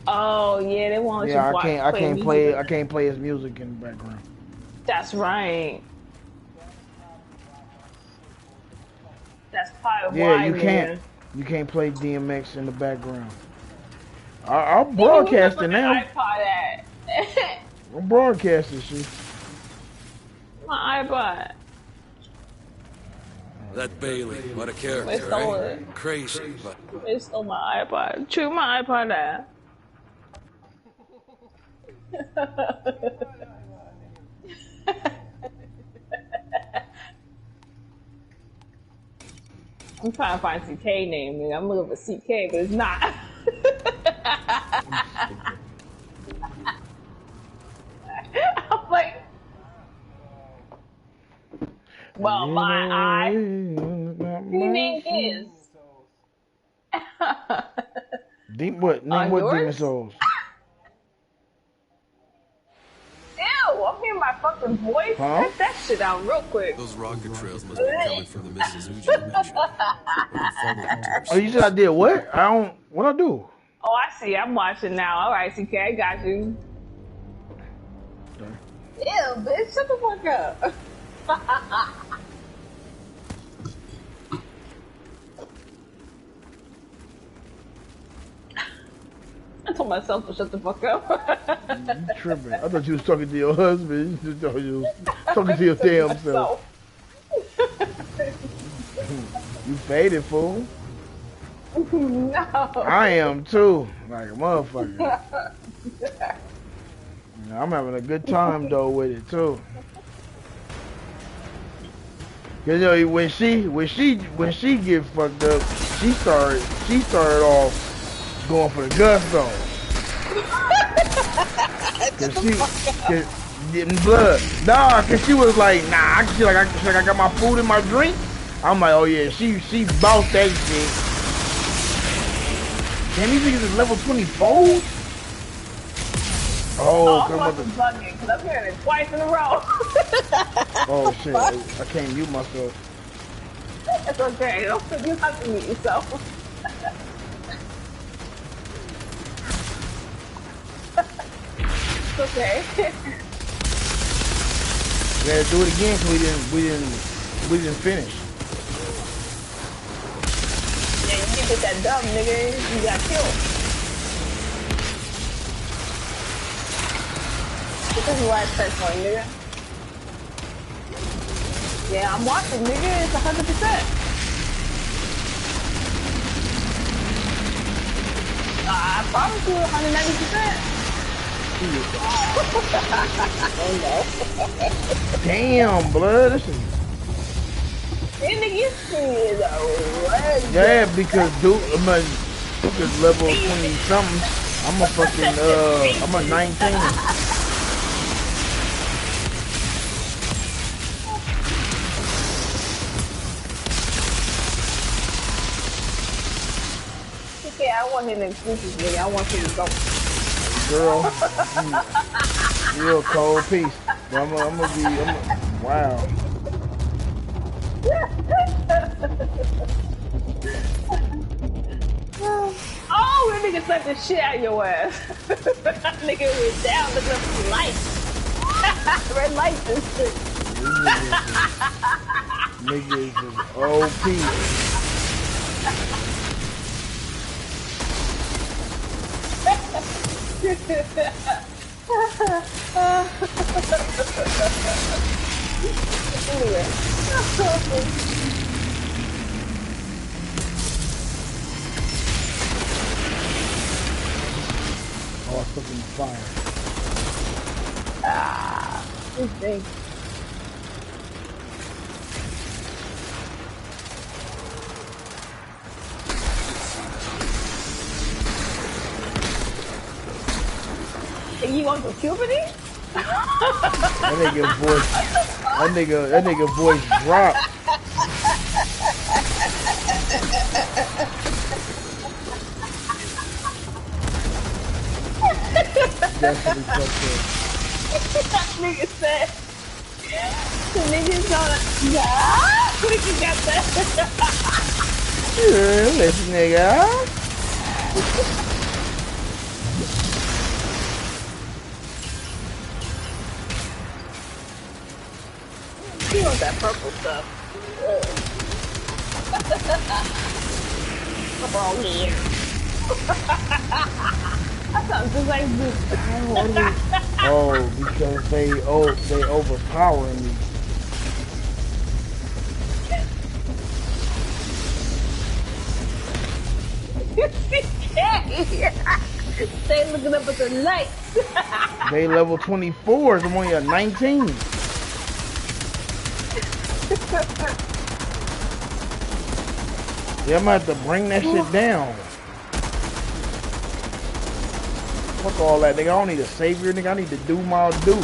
Oh yeah, they won't let you Yeah, I play can't music. play, I can't play his music in the background. That's right. That's probably Yeah, why, nigga. you can't play DMX in the background. I'll Nigga, where the broadcast it fucking now. iPod at? I'm broadcasting shit. My iPod. That Bailey, what a They character, stole eh? it. Crazy, but They stole my iPod. Chew my iPod at. I'm trying to find CK name, nigga. I'm looking for CK, but it's not. I'm stupid. I'm like, well, Ain't my no eye. way about Who my name soul. is? Deep what? Name On what Demon yours? Souls? Ew, I'm hearing my fucking voice. Huh? Cut that shit out real quick. those rocket trails must be coming from the Mrs. Uji you mentioned. We can follow them to her Oh, you said I source. did what? I don't. What I do? Oh, I see. I'm watching now. All right, CK, I got you. Okay. Ew, bitch, shut the fuck up. I told myself to shut the fuck up. You tripping? I thought you was talking to your husband. You thought you was talking to your damn self. You faded, fool. No. I am too, like a motherfucker. I'm having a good time though with it too. Cause you know when she get fucked up, she started off going for the gusto. Cause getting blood. Nah, cause she was like, nah, she like I got my food and my drink. I'm like, oh yeah, she bought that shit. Damn, these niggas is level 24? Oh, I'm come fucking bugging because I'm hearing it twice in a row. Oh shit, I can't mute myself. It's okay. You have to mute yourself. It's okay. We had to do it again because we didn't finish. Yeah, you get that dumb nigga, you got killed. This is why I press one, nigga. Yeah, I'm watching, nigga. It's 100%. I promise you 190%. Oh no. Damn, blood. This is... And nigga, is a red. Yeah, because dude, I'm a level 20 something. I'm a fucking I'm a 19. Okay, I want him to exclusive, nigga. I want him to go. Girl, you're a cold piece. But I'm gonna be, wow. Oh, that nigga slapped the shit out of your ass. Nigga went down looking up for lights. Red lights and shit. Niggas is OP. Oh, it's fucking fire. Ah, this thing. You want the puberty? That nigga voice dropped. Definitely fucked up. That nigga said, the nigga's gonna, yeah, nigga got that. Yeah, listen, nigga. want that purple stuff. Come on here. That sounds just like this. Oh, because they overpowering me. They looking up at the lights. They level 24. I'm only at 19. Yeah, I'm gonna have to bring that shit down. Fuck all that, nigga. I don't need a savior, nigga. I need to do my do.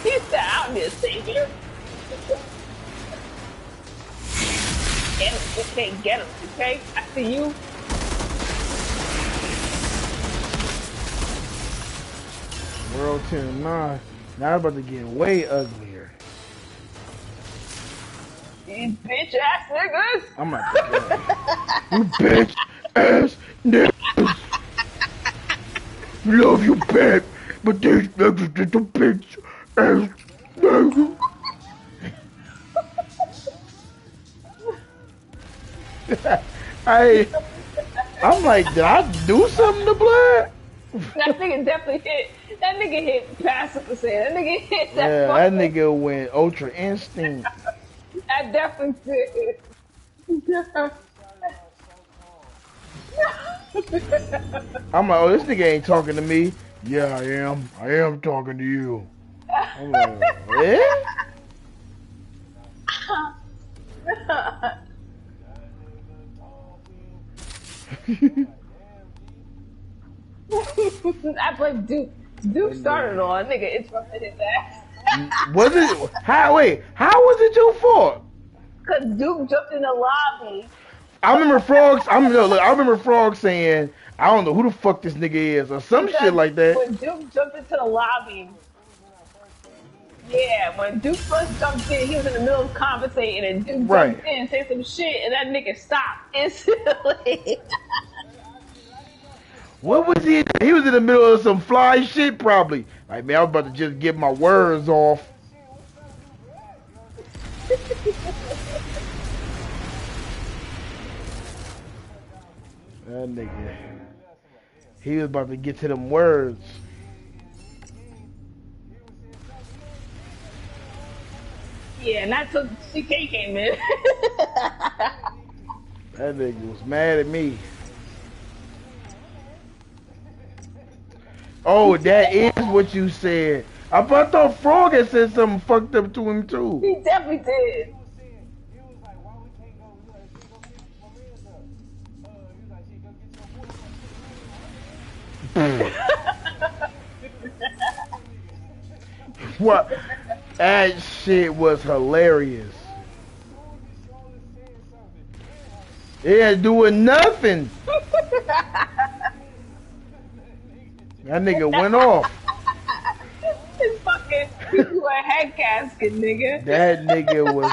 He said, I don't need a savior. Get him, okay, get him, okay? I see you. World 10-9. Now it's about to get way uglier. These bitch ass niggas. I'm about to get you bitch ass niggas. Love you back, but these niggas is a bitch ass niggas. I'm like, did I do something to Blood? That nigga definitely hit. That nigga hit passive percent. That nigga hit that. Yeah, that nigga went Ultra Instinct. That definitely did. I'm like, oh, this nigga ain't talking to me. Yeah, I am. I am talking to you. I'm like, eh? I blame Duke. Duke started on nigga. It's from his ass. Was it? How? Wait, how was it your fault? Cause Duke jumped in the lobby. I remember Frogs. I remember Frog saying, "I don't know who the fuck this nigga is," or some shit like that. When Duke jumped into the lobby. Yeah, when Duke first jumped in, he was in the middle of conversating, and Duke jumped in, said some shit, and that nigga stopped instantly. What was he? He was in the middle of some fly shit, probably. Like, man, I was about to just get my words off. That nigga, he was about to get to them words. Yeah, and that's till CK came in. That nigga was mad at me. Oh, that is what you said. I thought Frog had said something fucked up to him too. He definitely did. What? That shit was hilarious. It ain't doing nothing. That nigga went off. It's fucking you a head gasket, nigga. That nigga was.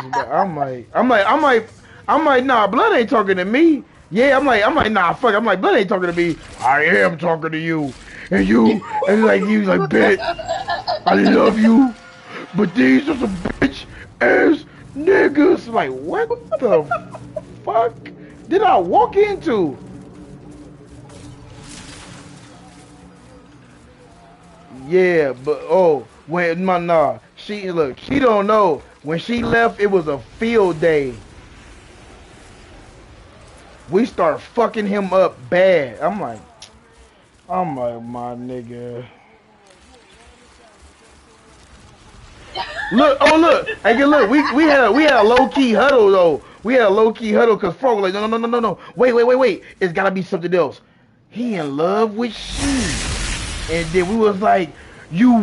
I'm like, nah, Blood ain't talking to me. Yeah, I'm like, nah, fuck. I'm like, Blood ain't talking to me. I am talking to you, and he was like, bitch, I love you, but these are some bitch ass niggas. Like, what the fuck did I walk into? Yeah, but she don't know. When she left, it was a field day. We start fucking him up bad. I'm like, my nigga. Look, hey, look, we had a low key huddle though. We had a low key huddle because Frog was like, no. Wait. It's gotta be something else. He in love with she. And then we was like, you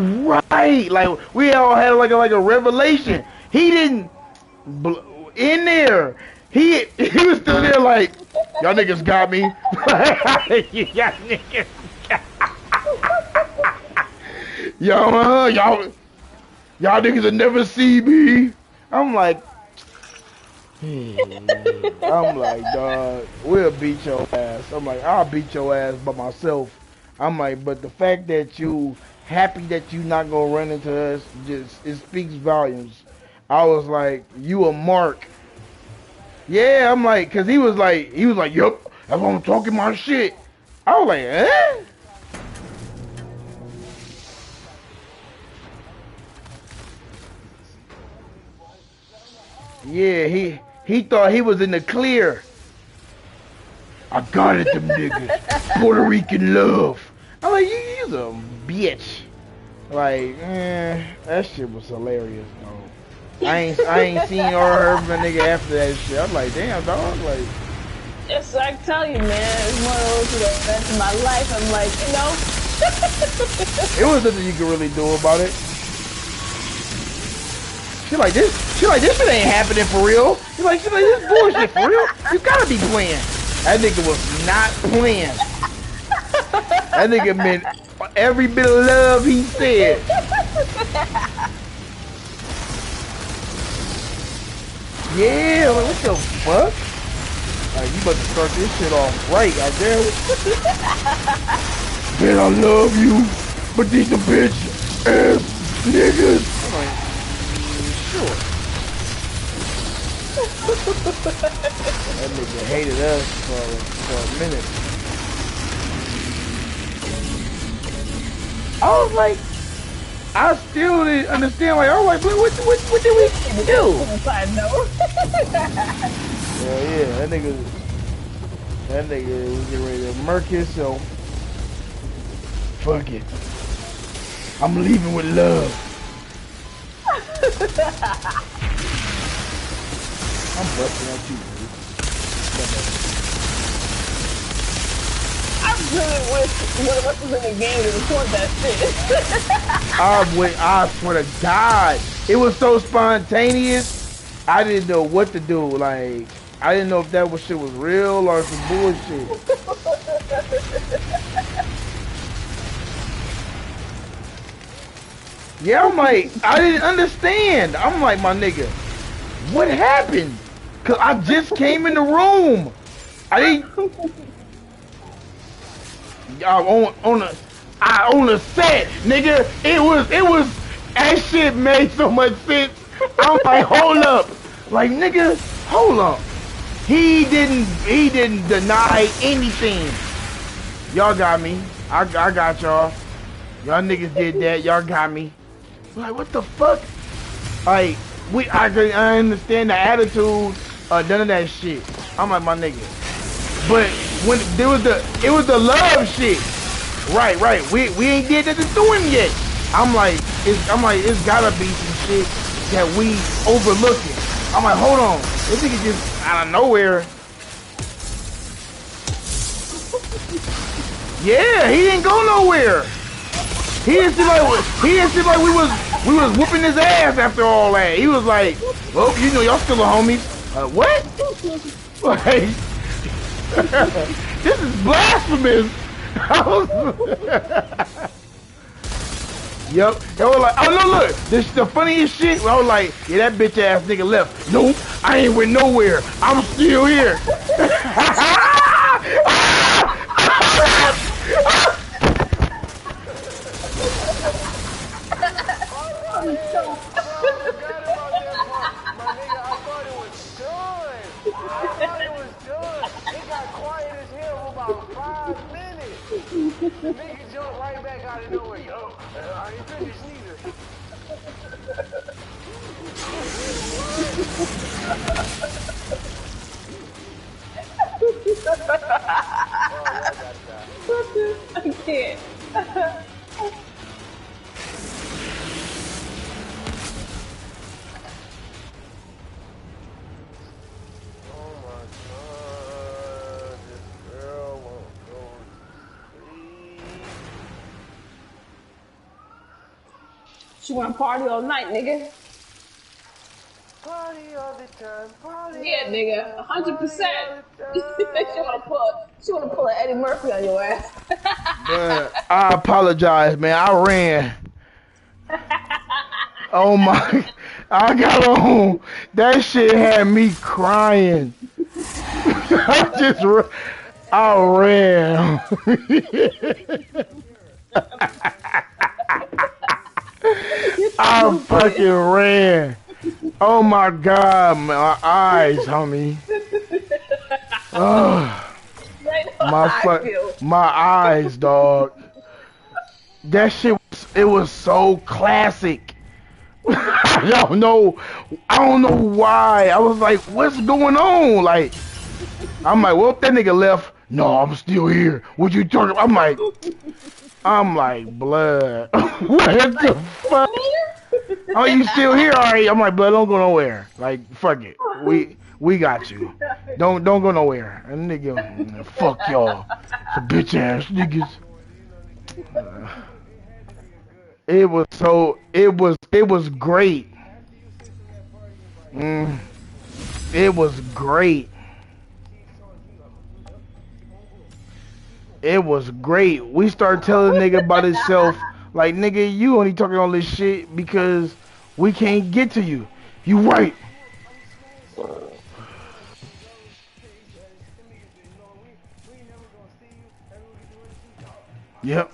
right. Like, we all had like a revelation. He didn't, in there, he was still there like, y'all niggas got me. Y'all niggas got y'all niggas will never see me. I'm like, dog, we'll beat your ass. I'm like, I'll beat your ass by myself. I'm like, but the fact that you happy that you not gonna run into us, it speaks volumes. I was like, you a mark. Yeah, I'm like, cause he was like, yup, that's why I'm talking my shit. I was like, eh? Yeah, he thought he was in the clear. I got it, them niggas. Puerto Rican love. I'm like, you's a bitch. Like, that shit was hilarious, though. I ain't seen or heard from a nigga after that shit. I'm like, damn, dog. Like, Yes, I tell you, man, it's one of those events in my life. I'm like, you know, it was nothing you could really do about it. She like this shit ain't happening for real. She like this bullshit for real. You gotta be playing. That nigga was not playing. That nigga meant every bit of love he said. Yeah, like, what the fuck? Like, you about to start this shit off right, goddamn. Man, I love you, but these are bitch ass niggas. I'm like, sure. That nigga hated us for a minute. I was like, I still didn't understand. Like, I was like, what did we do? I know. Yeah, that nigga was getting ready to murk himself. Fuck it. I'm leaving with love. I'm busting at you, dude. I really wish one of us was in the game to record that shit. I swear to God, it was so spontaneous. I didn't know what to do. Like, I didn't know if that shit was real or some bullshit. Yeah, I'm like, I didn't understand. I'm like, my nigga, what happened? Cause I just came in the room. I didn't. On the set, nigga. It was. That shit made so much sense. I'm like, hold up, like, nigga, hold up. He didn't deny anything. Y'all got me. I got y'all. Y'all niggas did that. Y'all got me. Like, what the fuck? Like, I understand the attitude, none of that shit. I'm like, my nigga. But when it was the love shit. Right. We ain't did nothing to him yet. I'm like, it's gotta be some shit that we overlooking. I'm like, hold on. This nigga just out of nowhere. Yeah, he didn't go nowhere. He didn't seem like we was whooping his ass after all that. He was like, well, you know, y'all still a homies. What? Like, this is blasphemous. Yup. They were like, oh no, look, this is the funniest shit. I was like, yeah, that bitch ass nigga left. Nope, I ain't went nowhere. I'm still here. The nigga jumped right back out of nowhere. Yo, I ain't finished neither. I can't. She wanna party all night, nigga. Party all the time, party. Yeah, nigga, 100%. She wanna pull an Eddie Murphy on your ass. But I apologize, man. I ran. Oh my! I got home. That shit had me crying. I ran. I fucking ran. Oh my God, my eyes, homie. Oh, I know how I feel. my eyes, dog. That shit it was so classic. I don't know why. I was like, what's going on? Like, I'm like, well, that nigga left. No, I'm still here. What you talking about? I'm like, blood. What the fuck? Oh, you still here? All right. I'm like, blood, don't go nowhere. Like, fuck it. We got you. Don't go nowhere. And nigga, fuck y'all. Some bitch ass niggas. It was great. It was great. It was great. We started telling nigga about himself. Like, nigga, you only talking all this shit because we can't get to you. You right. Yep.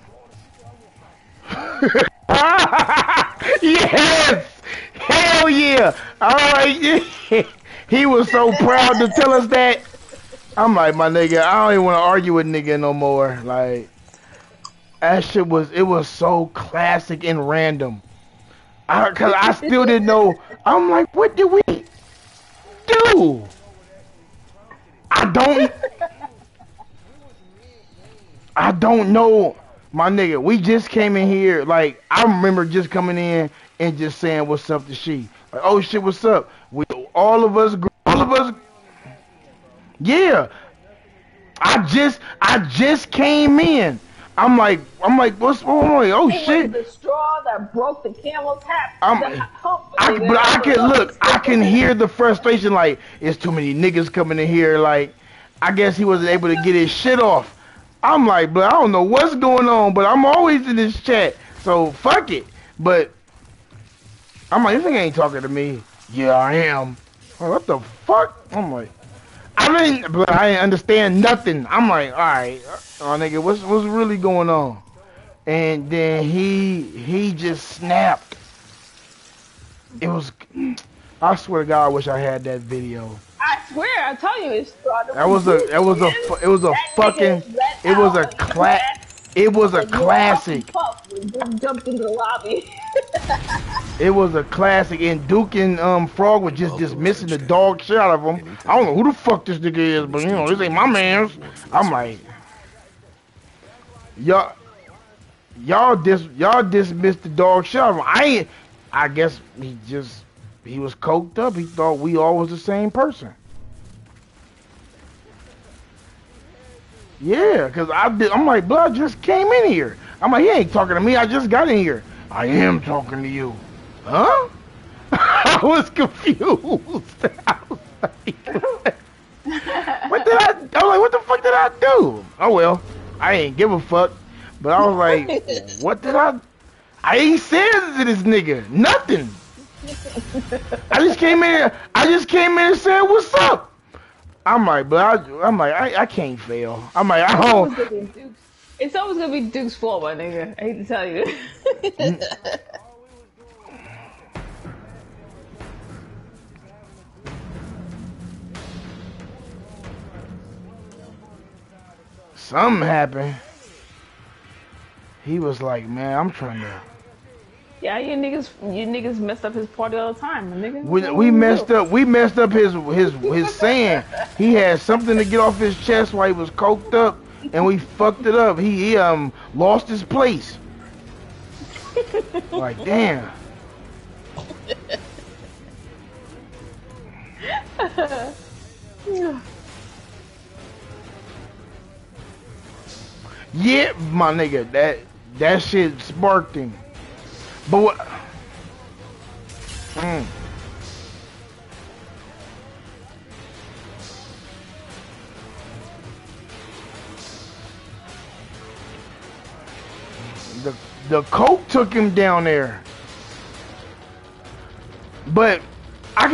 Yes! Hell yeah! Alright. He was so proud to tell us that. I'm like, my nigga, I don't even want to argue with nigga no more. Like, that shit was so classic and random. Cause I still didn't know. I'm like, what did we do? I don't know, my nigga. We just came in here. Like, I remember just coming in and just saying what's up to she. Like, oh shit, what's up? All of us. Yeah. I just came in. I'm like, what's wrong? Oh shit! The straw that broke the camel's hat. I can hear the frustration. Like, it's too many niggas coming in here. Like, I guess he wasn't able to get his shit off. I'm like, but I don't know what's going on. But I'm always in this chat, so fuck it. But I'm like, this nigga ain't talking to me. Yeah, I am. Like, what the fuck? I'm like, I didn't understand nothing. I'm like, all right, nigga, what's really going on? And then he just snapped. It was, I swear to God, I wish I had that video. I swear, I tell you, it was a classic. Jumped into the lobby. It was a classic, and Duke and Frog were just missing the dog shit out of him. I don't know who the fuck this nigga is, but you know, this ain't my man's. I'm like, y'all dismissed the dog shit out of him. I guess he was coked up. He thought we all was the same person. Yeah, cause I'm like, blood just came in here. I'm like, he ain't talking to me. I just got in here. I am talking to you. Huh? I was confused. I was like, what the fuck did I do? Oh well, I ain't give a fuck. But I was like, what did I ain't said to this nigga nothing. I just came in and said, what's up? I'm like, but I can't fail. I'm like, I don't. It's always gonna be Duke's fault, my nigga. I hate to tell you. Something happened. He was like, man, I'm trying to. Yeah, you niggas messed up his party all the time, my nigga. We messed up his saying. He had something to get off his chest while he was coked up, and we fucked it up. He lost his place. Like, damn. Yeah, my nigga, that shit sparked him. But what? The coke took him down there. But I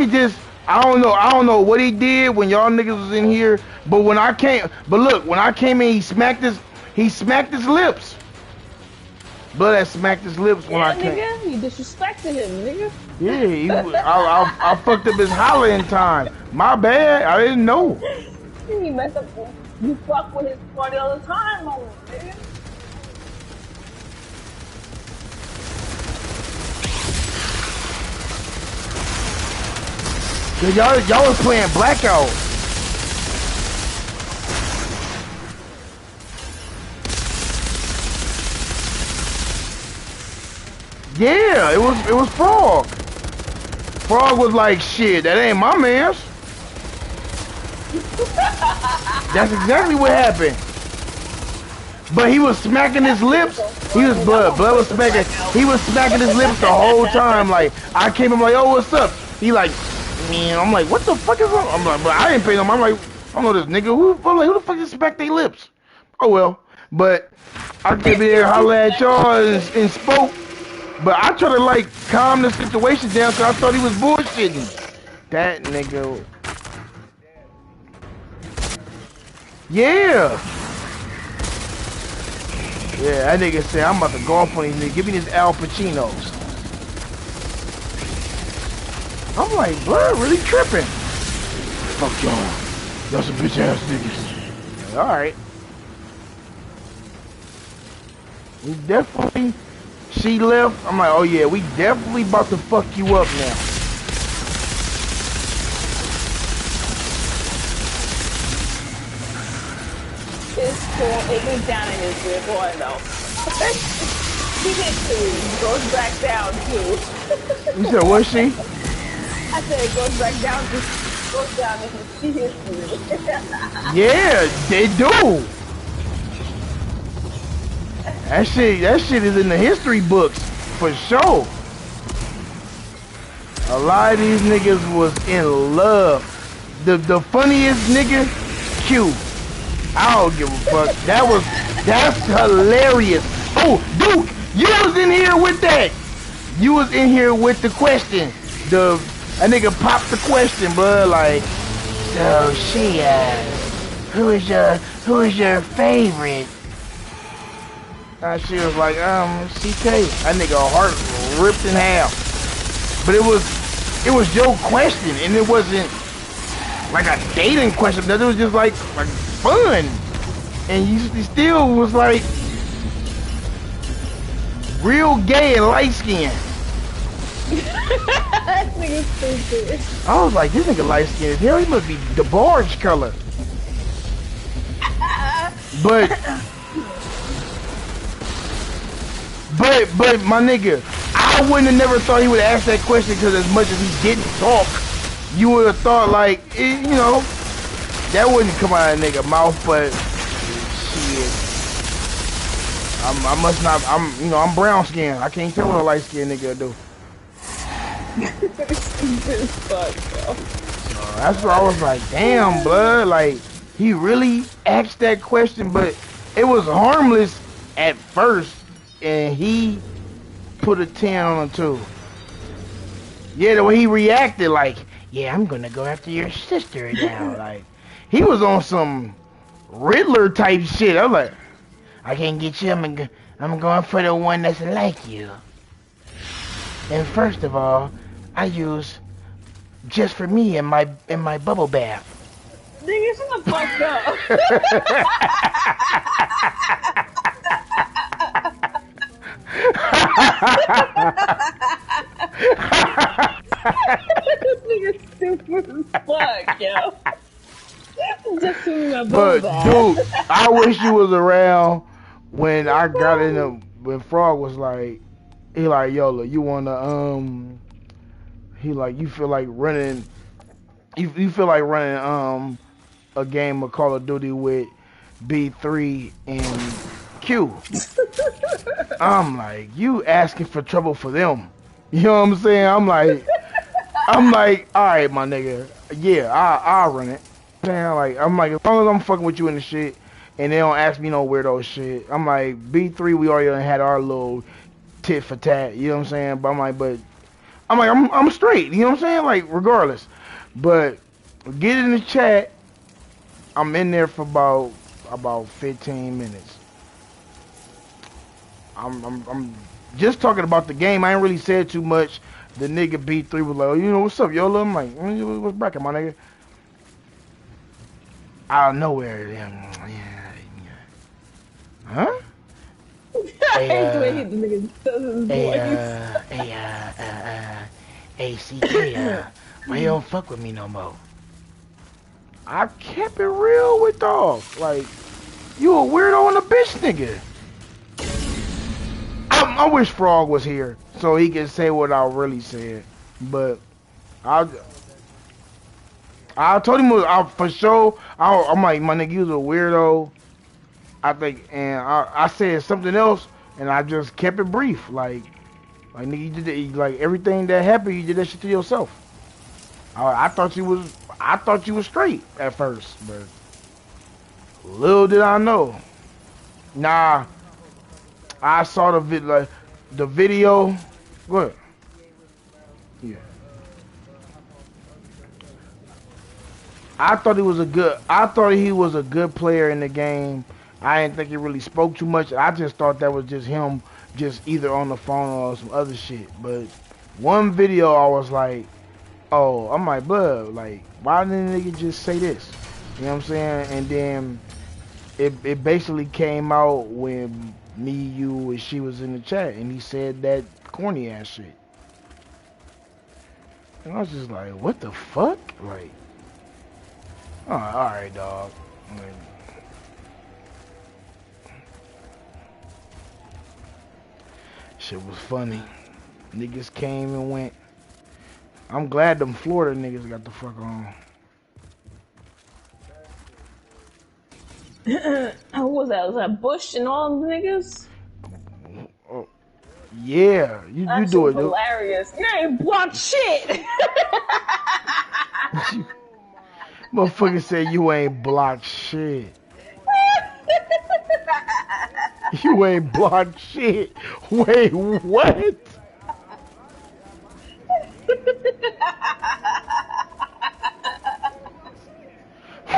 don't know what he did when y'all niggas was in here. But when I came in, he smacked his lips. Blood had smacked his lips when Yeah, I came. nigga, you disrespected him, nigga. Yeah, I fucked up his hollering time. My bad. I didn't know. You mess up. You fuck with his party all the time, nigga. Y'all was playing Blackout. Yeah, it was Frog. Frog was like, shit, that ain't my man's. That's exactly what happened. But he was smacking his lips. He was blood was smacking. He was smacking his lips the whole time. Like I came, I'm like, oh, what's up? He like, man, I'm like, what the fuck is wrong? I'm like, but I didn't pay them. I'm like, I don't know this nigga. I'm like, who the fuck just smacked their lips? Oh well. But I came in there, holler at y'all and spoke. But I try to like calm the situation down because I thought he was bullshitting. That nigga. Yeah. Yeah, that nigga said, I'm about to go off on these niggas. Give me this Al Pacino's. I'm like, blood really tripping. Fuck y'all. Y'all some bitch ass niggas. Alright. We definitely, she left. I'm like, oh yeah, we definitely about to fuck you up now. It's cool. It goes down in his rear boy though. He hit 2, goes back down 2. You said, what's she? I said it goes back down to goes down in his history. Yeah, they do. That shit is in the history books for sure. A lot of these niggas was in love. The funniest nigga, Q. I don't give a fuck. That's hilarious. Oh, Duke, you was in here with that. You was in here with the question. A nigga popped the question, bro. Like, so she, who is your favorite? She was like, CK. That nigga heart ripped in half. But it was your question, and it wasn't like a dating question. It was just like fun, and you still was like real gay and light skinned. That nigga's stupid. I was like, this nigga light skinned as hell. He must be the barge color. But my nigga, I wouldn't have never thought he would ask that question because as much as he didn't talk, you would have thought like, you know, that wouldn't come out of a nigga mouth, but shit. I'm brown skinned. I can't tell what a light skinned nigga do. That's what I was like, damn, blood. Like, he really asked that question, but it was harmless at first, and he put a 10 on it too. Yeah, the way he reacted, like, yeah, I'm gonna go after your sister now. Like, he was on some Riddler type shit. I was like, I can't get you. I'm going for the one that's like you. And first of all, I use just for me in my bubble bath. Nigga, shut the fuck up. This nigga's stupid as fuck, yo. Just for my bubble bath. Dude, I wish you was around when I got in the, when Frog was like, he like, yo, look, you wanna, he like, you feel like running, you feel like running, a game of Call of Duty with B3 and Q. I'm like, you asking for trouble for them. You know what I'm saying? I'm like, all right, my nigga, yeah, I'll run it. I'm like, as long as I'm fucking with you in the shit, and they don't ask me no weirdo shit. I'm like, B3, we already had our little tit for tat, you know what I'm saying? But I'm straight, you know what I'm saying? Like, regardless. But get in the chat. I'm in there for about 15 minutes. I'm just talking about the game. I ain't really said too much. The nigga B3 was like, oh, you know what's up, YOLO? I'm like, what's bracket, my nigga? Out of nowhere, yeah. Huh? I hate the way the nigga does his voice. ACK, why you don't fuck with me no more? I kept it real with dog. Like, you a weirdo and a bitch nigga. I wish Frog was here so he can say what I really said. But I told him for sure. I'm like, my nigga, you was a weirdo. I think, and I said something else, and I just kept it brief. Like nigga, you did it, like everything that happened, you did that shit to yourself. I thought you was straight at first, but little did I know. Nah, I saw the video. Go ahead. Yeah. I thought he was a good player in the game. I didn't think he really spoke too much. I just thought that was just him, just either on the phone or some other shit. But one video, I was like, oh, I'm like, bud, like, why didn't the nigga just say this? You know what I'm saying? And then it basically came out when me, you, and she was in the chat, and he said that corny ass shit. And I was just like, what the fuck? Like, oh, alright, dog. Like, shit was funny. Niggas came and went. I'm glad them Florida niggas got the fuck on. Who was that? Was that Bush and all them niggas? Oh, yeah, you That do shit it, dude. hilarious. You ain't blocked shit. Motherfucker said you ain't blocked shit. You ain't blocked shit. Wait, what?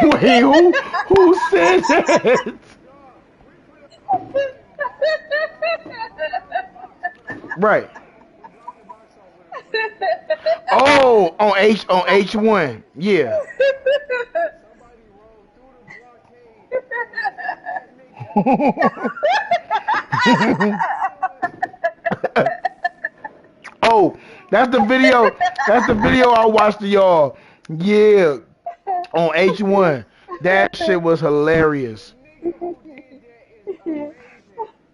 Wait, who said that? Right. Oh, on H1. Yeah. Oh, that's the video. That's the video I watched of y'all. Yeah. On H1. That shit was hilarious.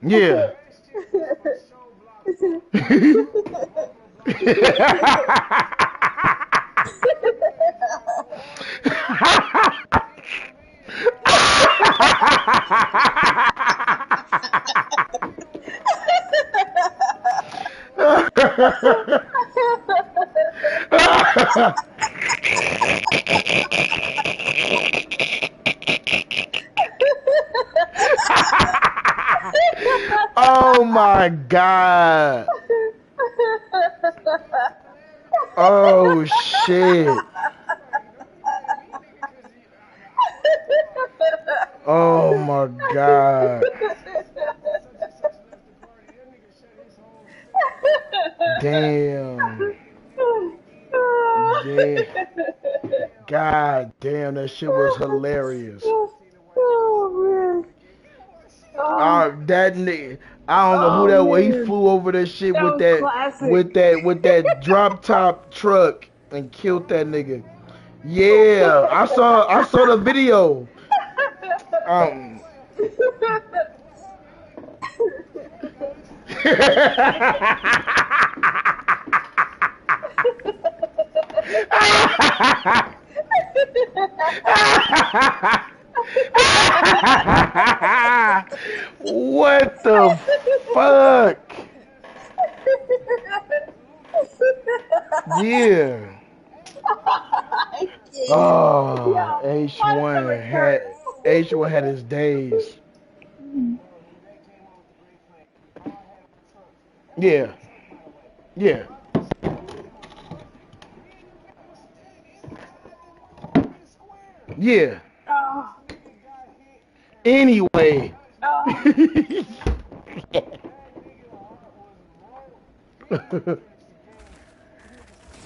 Yeah. Oh my God. Oh shit. Oh my God. Damn. Yeah. God damn, that shit was hilarious. Oh, man. That nigga, I don't know who that was. He flew over that shit That with was that classic. with that drop top truck and killed that nigga. Yeah, I saw the video. What the fuck? Yeah. Oh, H1 had his days. Yeah. Yeah. Yeah. Anyway.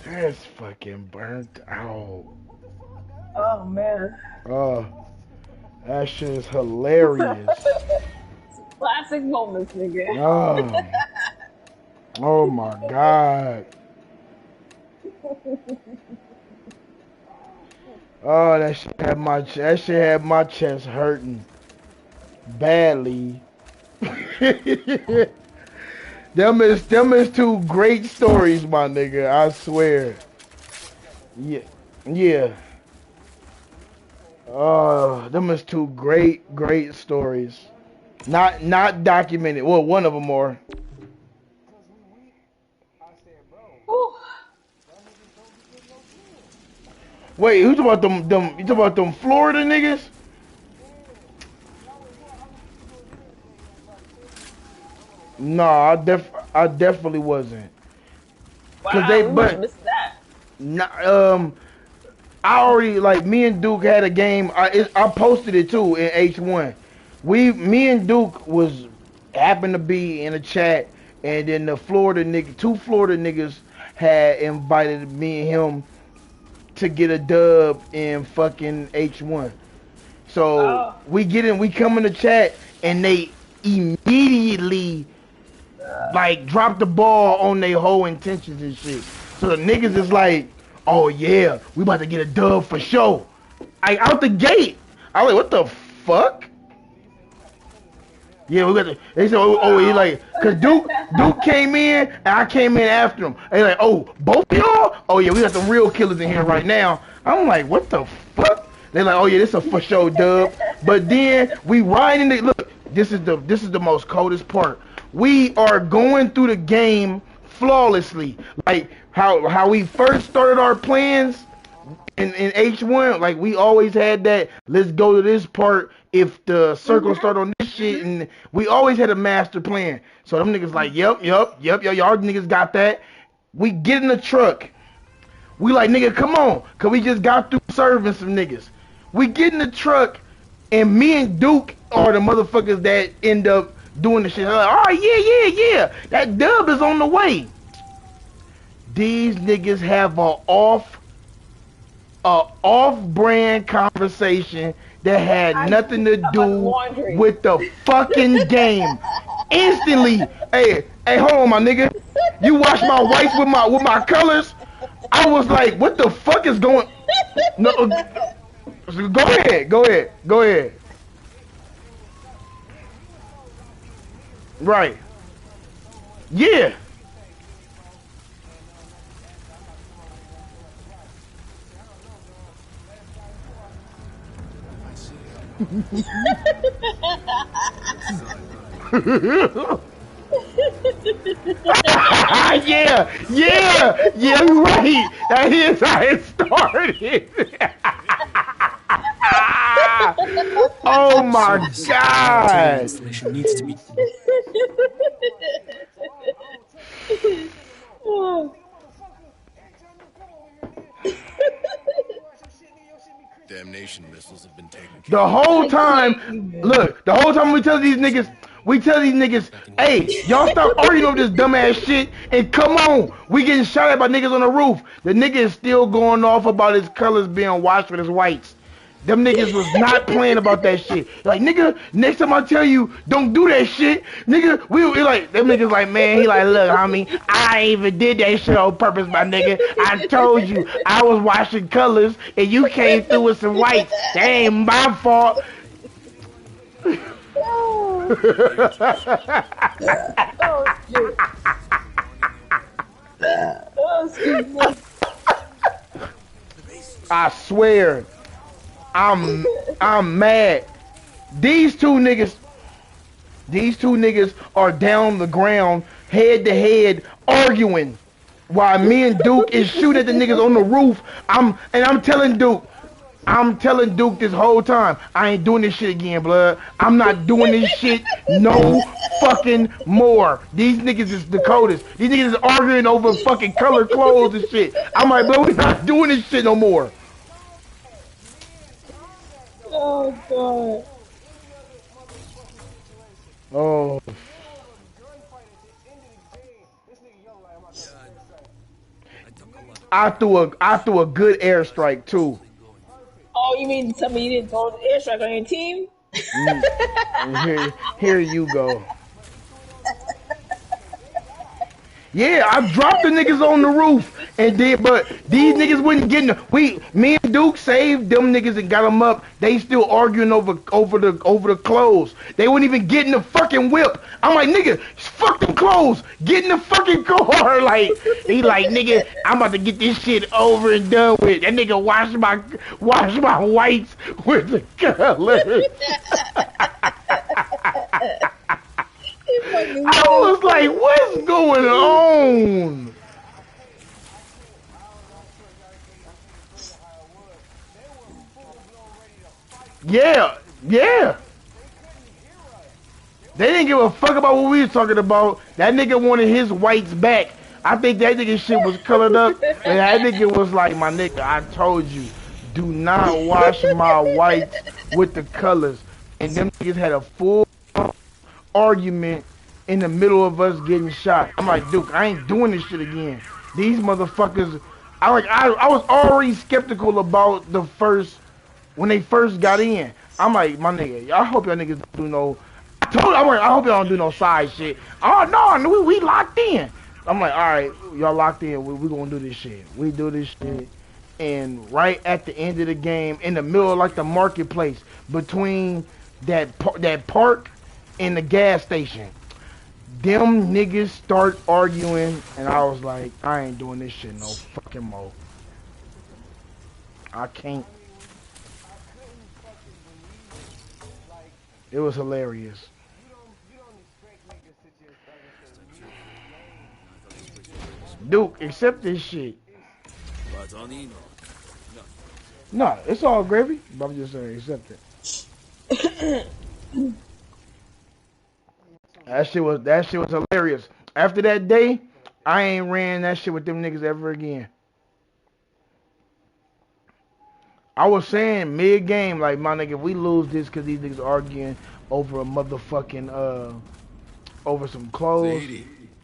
That's fucking burnt out. Oh man. Oh, that shit is hilarious. Classic moments, nigga. Oh, oh my god. Oh, that shit had my chest hurting badly. them is two great stories, my nigga. I swear. Yeah, yeah. Them is two great stories. Not documented. Well, one of them are. Whew. Wait, who's about them? You talking about them Florida niggas? No, I definitely wasn't. Cause Wow, we must have missed that. nah, I already like me and Duke had a game. I posted it too in H1. Me and Duke was happened to be in a chat, and then two Florida niggas had invited me and him to get a dub in fucking H1. So Oh. we come in the chat, and they immediately like drop the ball on their whole intentions and shit. So the niggas is like, oh yeah, we about to get a dub for sure. I out the gate. I was like, what the fuck? Yeah, we got the. They said, he like, cause Duke came in and I came in after him. And they like, oh, both of y'all? Oh yeah, we got some real killers in here right now. I'm like, what the fuck? They like, oh yeah, this a for sure dub. But then we riding the look. This is the most coldest part. We are going through the game flawlessly. Like how we first started our plans in H1, like we always had that, let's go to this part if the circle start on this shit, and we always had a master plan. So them niggas like, yep, y'all niggas got that. We get in the truck. We like, nigga, come on, cause we just got through serving some niggas. We get in the truck, and me and Duke are the motherfuckers that end up doing the shit. They're like, oh yeah, that dub is on the way. These niggas have a off-brand conversation that had nothing to do with the fucking game. Instantly, hey, hold on, my nigga. You watch my whites with my colors. I was like, what the fuck is going? No, go ahead. Right. Yeah. yeah, you're right. That is how it started. Oh my god. Installation needs to be. Damnation missiles have been taken care The of. whole time, look, we tell these niggas, hey, y'all stop arguing over this dumbass shit and come on. We getting shot at by niggas on the roof. The nigga is still going off about his colors being washed with his whites. Them niggas was not playing about that shit. Like, nigga, next time I tell you, don't do that shit, nigga, we like, them niggas like, man, he like, look, homie, I ain't even did that shit on purpose, my nigga. I told you, I was washing colors, and you came through with some whites. That ain't my fault. Oh, shit. Oh, excuse me. I swear, I'm mad. These two niggas are down the ground, head to head, arguing, while me and Duke is shooting at the niggas on the roof. I'm telling Duke this whole time, I ain't doing this shit again, blood. I'm not doing this shit no fucking more. These niggas is Dakotas. These niggas is arguing over fucking color clothes and shit. I'm like, bro, we not doing this shit no more. Oh, God. Oh. I threw a good airstrike too. Oh, you mean tell me you didn't throw the airstrike on your team? And here you go. Yeah, I dropped the niggas on the roof and did, but these niggas wouldn't get me and Duke saved them niggas and got them up. They still arguing over the clothes. They wouldn't even get in the fucking whip. I'm like, nigga, fuck them clothes. Get in the fucking car. Like, he like, nigga, I'm about to get this shit over and done with. That nigga wash my whites with the colors. I was like, what's going on? Yeah. They didn't give a fuck about what we was talking about. That nigga wanted his whites back. I think that nigga shit was colored up. And that nigga was like, my nigga, I told you, do not wash my whites with the colors. And them niggas had a full argument in the middle of us getting shot. I'm like, Duke, I ain't doing this shit again. These motherfuckers, I was already skeptical about when they first got in. I'm like, my nigga, I hope y'all niggas do no, I hope y'all don't do no side shit. Oh no, we locked in. I'm like, all right, y'all locked in. We gonna do this shit. We do this shit. And right at the end of the game, in the middle of like the marketplace, between that park and the gas station, them niggas start arguing, and I was like, I ain't doing this shit no fucking more. I can't. It was hilarious. Duke, accept this shit. No, it's all gravy, but I'm just saying, accept it. That shit was hilarious. After that day, I ain't ran that shit with them niggas ever again. I was saying mid-game, like, my nigga, if we lose this because these niggas arguing over a motherfucking, over some clothes,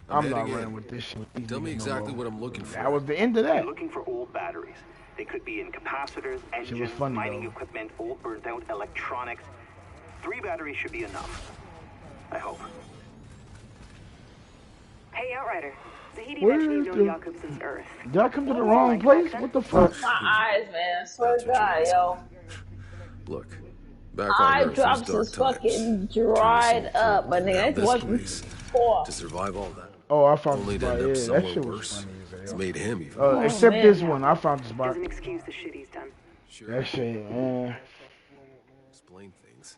I'm not running with this shit. Tell me exactly what I'm looking for. That was the end of that. Looking for old batteries. They could be in capacitors, engines, mining equipment, old burnt-out electronics. 3 batteries should be enough. I hope. Hey, Outrider. Zahedi actually known Jakobson's Earth. Did I come to the wrong place? What the fuck? My eyes, man. I swear to God, yo. Look, back on Earth, drops is fucking dried up, my nigga. That wasn't before. To survive all that. Oh, I found Only the to spot. end up Yeah, that somewhere shit was worse. funny as It's hell. made him even. Except man. this one, I found the spot. Doesn't excuse the shit he's done. That shit, man. Explain things.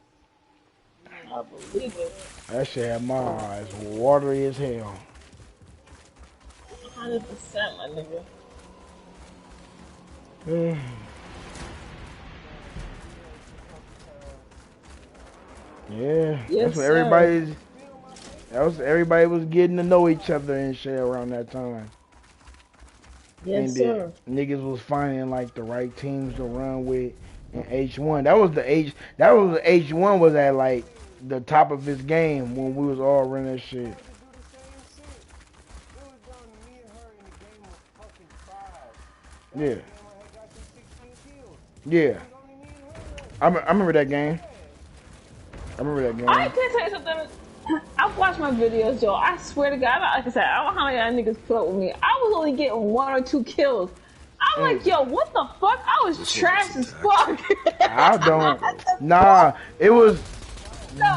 I believe it. That shit had my eyes watery as hell. 100%, my nigga. Yeah, Yes, that's what sir. everybody was getting to know each other and shit around that time. Yes, And sir. niggas was finding like the right teams to run with in H1. That was H1 was at like the top of his game when we was all running that shit. Yeah. Yeah. I remember that game. I can tell you something. I've watched my videos, yo. I swear to God, like I said, I don't know how y'all niggas put up with me. I was only getting 1 or 2 kills. I'm like, yo, what the fuck? I was trash as fuck. I don't. Nah, it was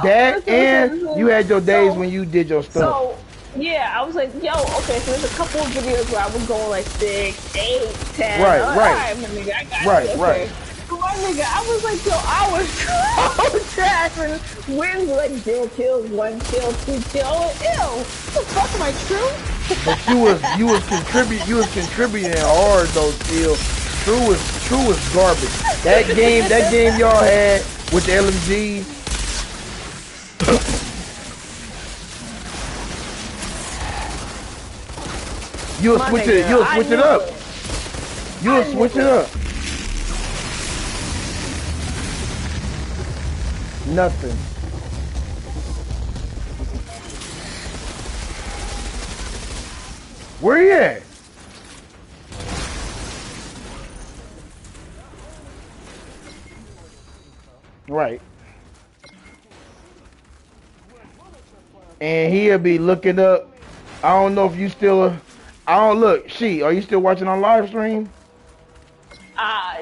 that, and you had your days when you did your stuff. So, yeah, I was like, yo, okay, so there's a couple of videos where I was going like 6, 8, 10. Right. Alright, my nigga, I got you. Okay. But my nigga, I was like, yo, I was so trash and wins like 0 kills, 1 kill, 2 kills. Like, ew, what the fuck, am I true? But you was contributing hard though still. True was garbage. That game y'all had with the LMG. You'll switch it up. You'll switch it up. Nothing. Where you at? Right. And he'll be looking up. I don't know if you still. I don't look. Are you still watching on live stream?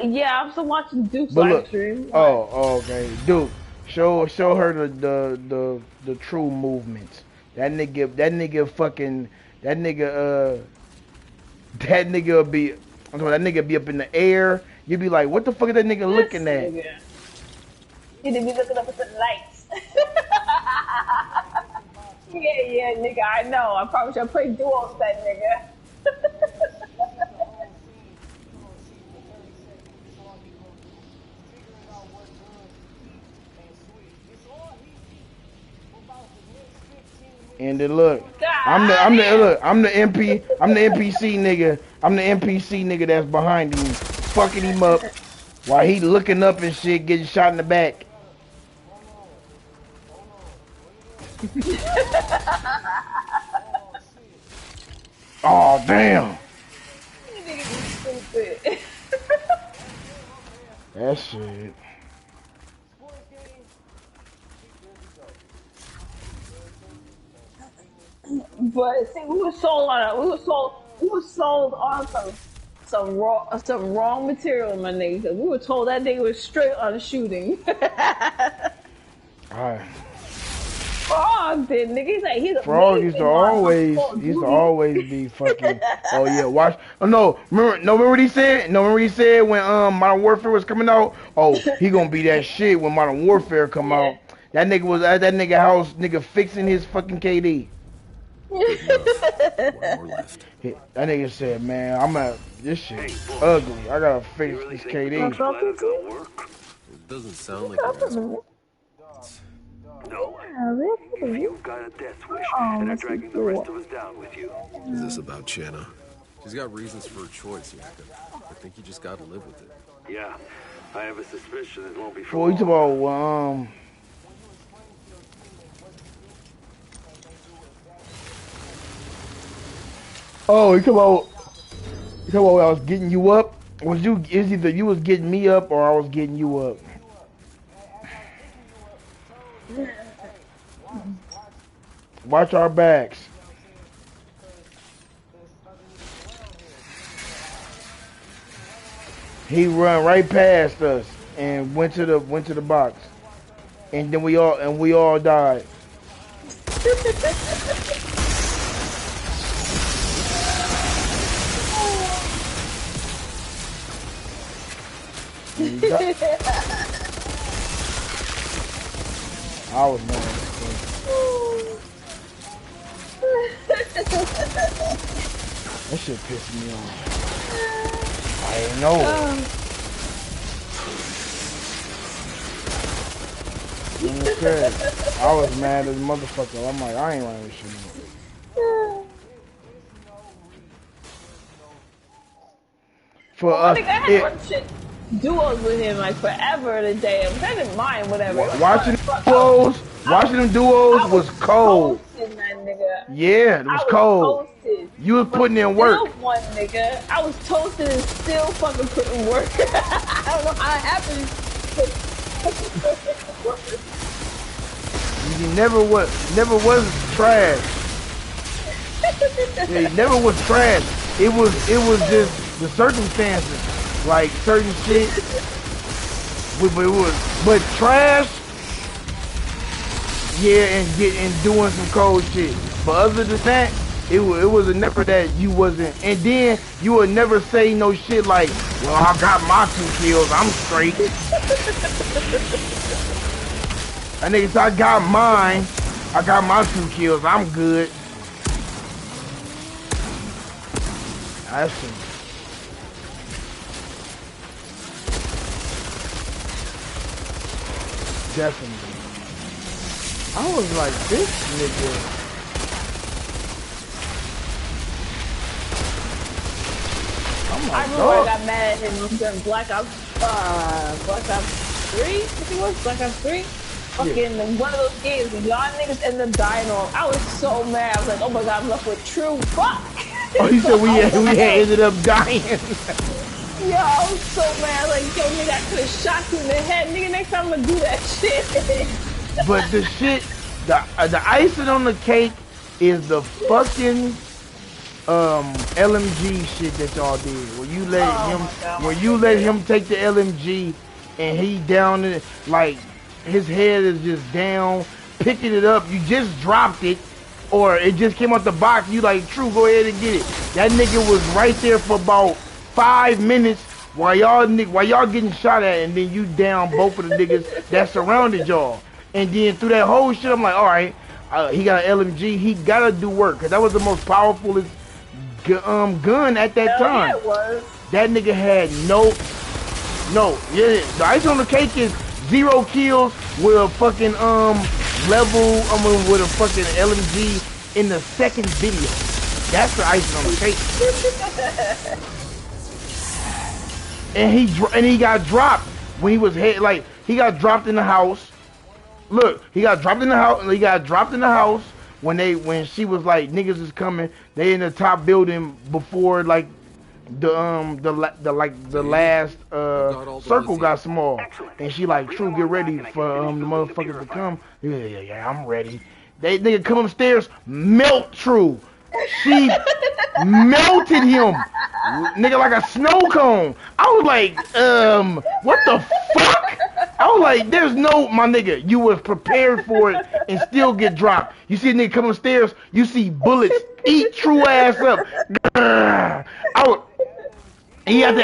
Yeah, I'm still watching Duke's live stream. Oh, okay. Duke, show her the true movements. That nigga fucking, that nigga be, I'm talking, that nigga be up in the air. You be like, what the fuck is that nigga looking at? Nigga. He be looking up at the lights. Yeah, nigga, I know. I probably should play duos with that nigga. And then look, I'm the NPC nigga. I'm the NPC nigga that's behind him, fucking him up while he looking up and shit, getting shot in the back. Oh damn! That shit. But see, we were sold on some wrong material, my nigga. Cause we were told that nigga was straight on shooting. Alright. Frog did, nigga. He's a Frog used to always be fucking. Oh yeah, watch. Oh no, remember what he said? No, remember what he said when Modern Warfare was coming out? Oh, he gonna be that shit when Modern Warfare come out. That nigga was at that nigga house, nigga fixing his fucking KD. One more left. That nigga said, man, this shit ugly. I gotta fix this KD. It doesn't sound like you're No. If you've got a death wish and are dragging the rest of us down with you. Is this about Shanna? She's got reasons for her choice, Jacob. I think you just gotta live with it. Yeah, I have a suspicion it won't be for Well, you talking about, oh, you talking about when I was getting you up? Is either you was getting me up or I was getting you up? Watch our backs. He run right past us and went to the box, and then we all died. I was mad. That shit pissed me off. I didn't know it. I was mad as a motherfucker. I'm like, I ain't running this shit anymore. For us, duos with him like forever today. I didn't mind whatever. Watching them duos was cold. Yeah, it was cold. You was putting in work. One nigga, I was toasted and still fucking putting work. I don't know how it happened. You never was trash. Yeah, he never was trash. It was just the circumstances, like certain shit. But trash. Yeah, and doing some cold shit. But other than that, it was never that you wasn't. And then you would never say no shit like, well, I got my 2 kills, I'm straight. That nigga said, I got mine, I got my 2 kills, I'm good. That's some. Definitely. I was like, this nigga. I remember I got mad at him during Black Ops 3, I think it was, Black Ops 3? Fucking one of those games, y'all niggas ended up dying on. I was so mad, I was like, oh my god, I'm left with true fuck. Oh, he said we had ended up dying. Yo, I was so mad. Like, yo, nigga, I could have shot you in the head. Nigga, next time I'm gonna do that shit. But the shit, the icing on the cake is the fucking LMG shit that y'all did. When you let him take the LMG and he down it, like his head is just down, picking it up. You just dropped it, or it just came out the box. You like, True, go ahead and get it. That nigga was right there for about 5 minutes while y'all getting shot at, and then you down both of the niggas that surrounded y'all. And then through that whole shit, I'm like, all right, he got an LMG. He gotta do work, cause that was the most powerful gun at that time. Yeah, it was. That nigga had yeah. The ice on the cake is 0 kills with a fucking with a fucking LMG in the second video. That's the icing on the cake. And he got dropped when he was he got dropped in the house. Look, he got dropped in the house. When she was like, niggas is coming. They in the top building before like the last circle got small. And she like, True, get ready for the motherfuckers to come. Yeah, I'm ready. They nigga come upstairs, melt True. She melted him, nigga, like a snow cone. I was like, what the fuck? I was like, there's no, my nigga, you was prepared for it and still get dropped. You see a nigga come upstairs, you see bullets eat True ass up. He had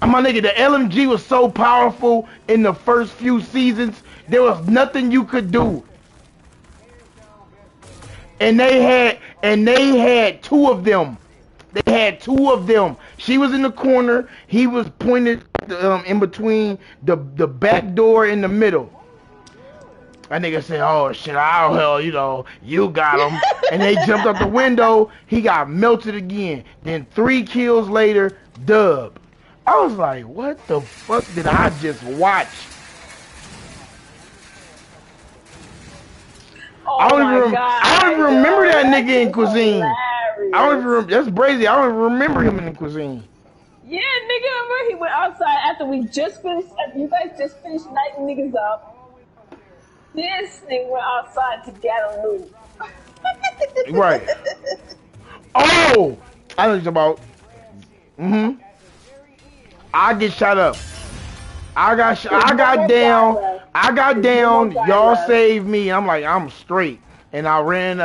my nigga, the LMG was so powerful in the first few seasons, there was nothing you could do. And they had 2 of them. They had 2 of them. She was in the corner. He was pointed in between the back door in the middle. That nigga said, "Oh shit, hell, you got him." And they jumped out the window. He got melted again. Then 3 kills later, dub. I was like, what the fuck did I just watch? Oh I don't even remember that nigga in Cuisine. That's crazy. I don't even remember him in Cuisine. Yeah, nigga, remember he went outside after you guys just finished lighting niggas up. This nigga went outside to gather loot. Right. Oh! I know what you're about. I get shot up. I got down, y'all saved me. I'm like, I'm straight. And I ran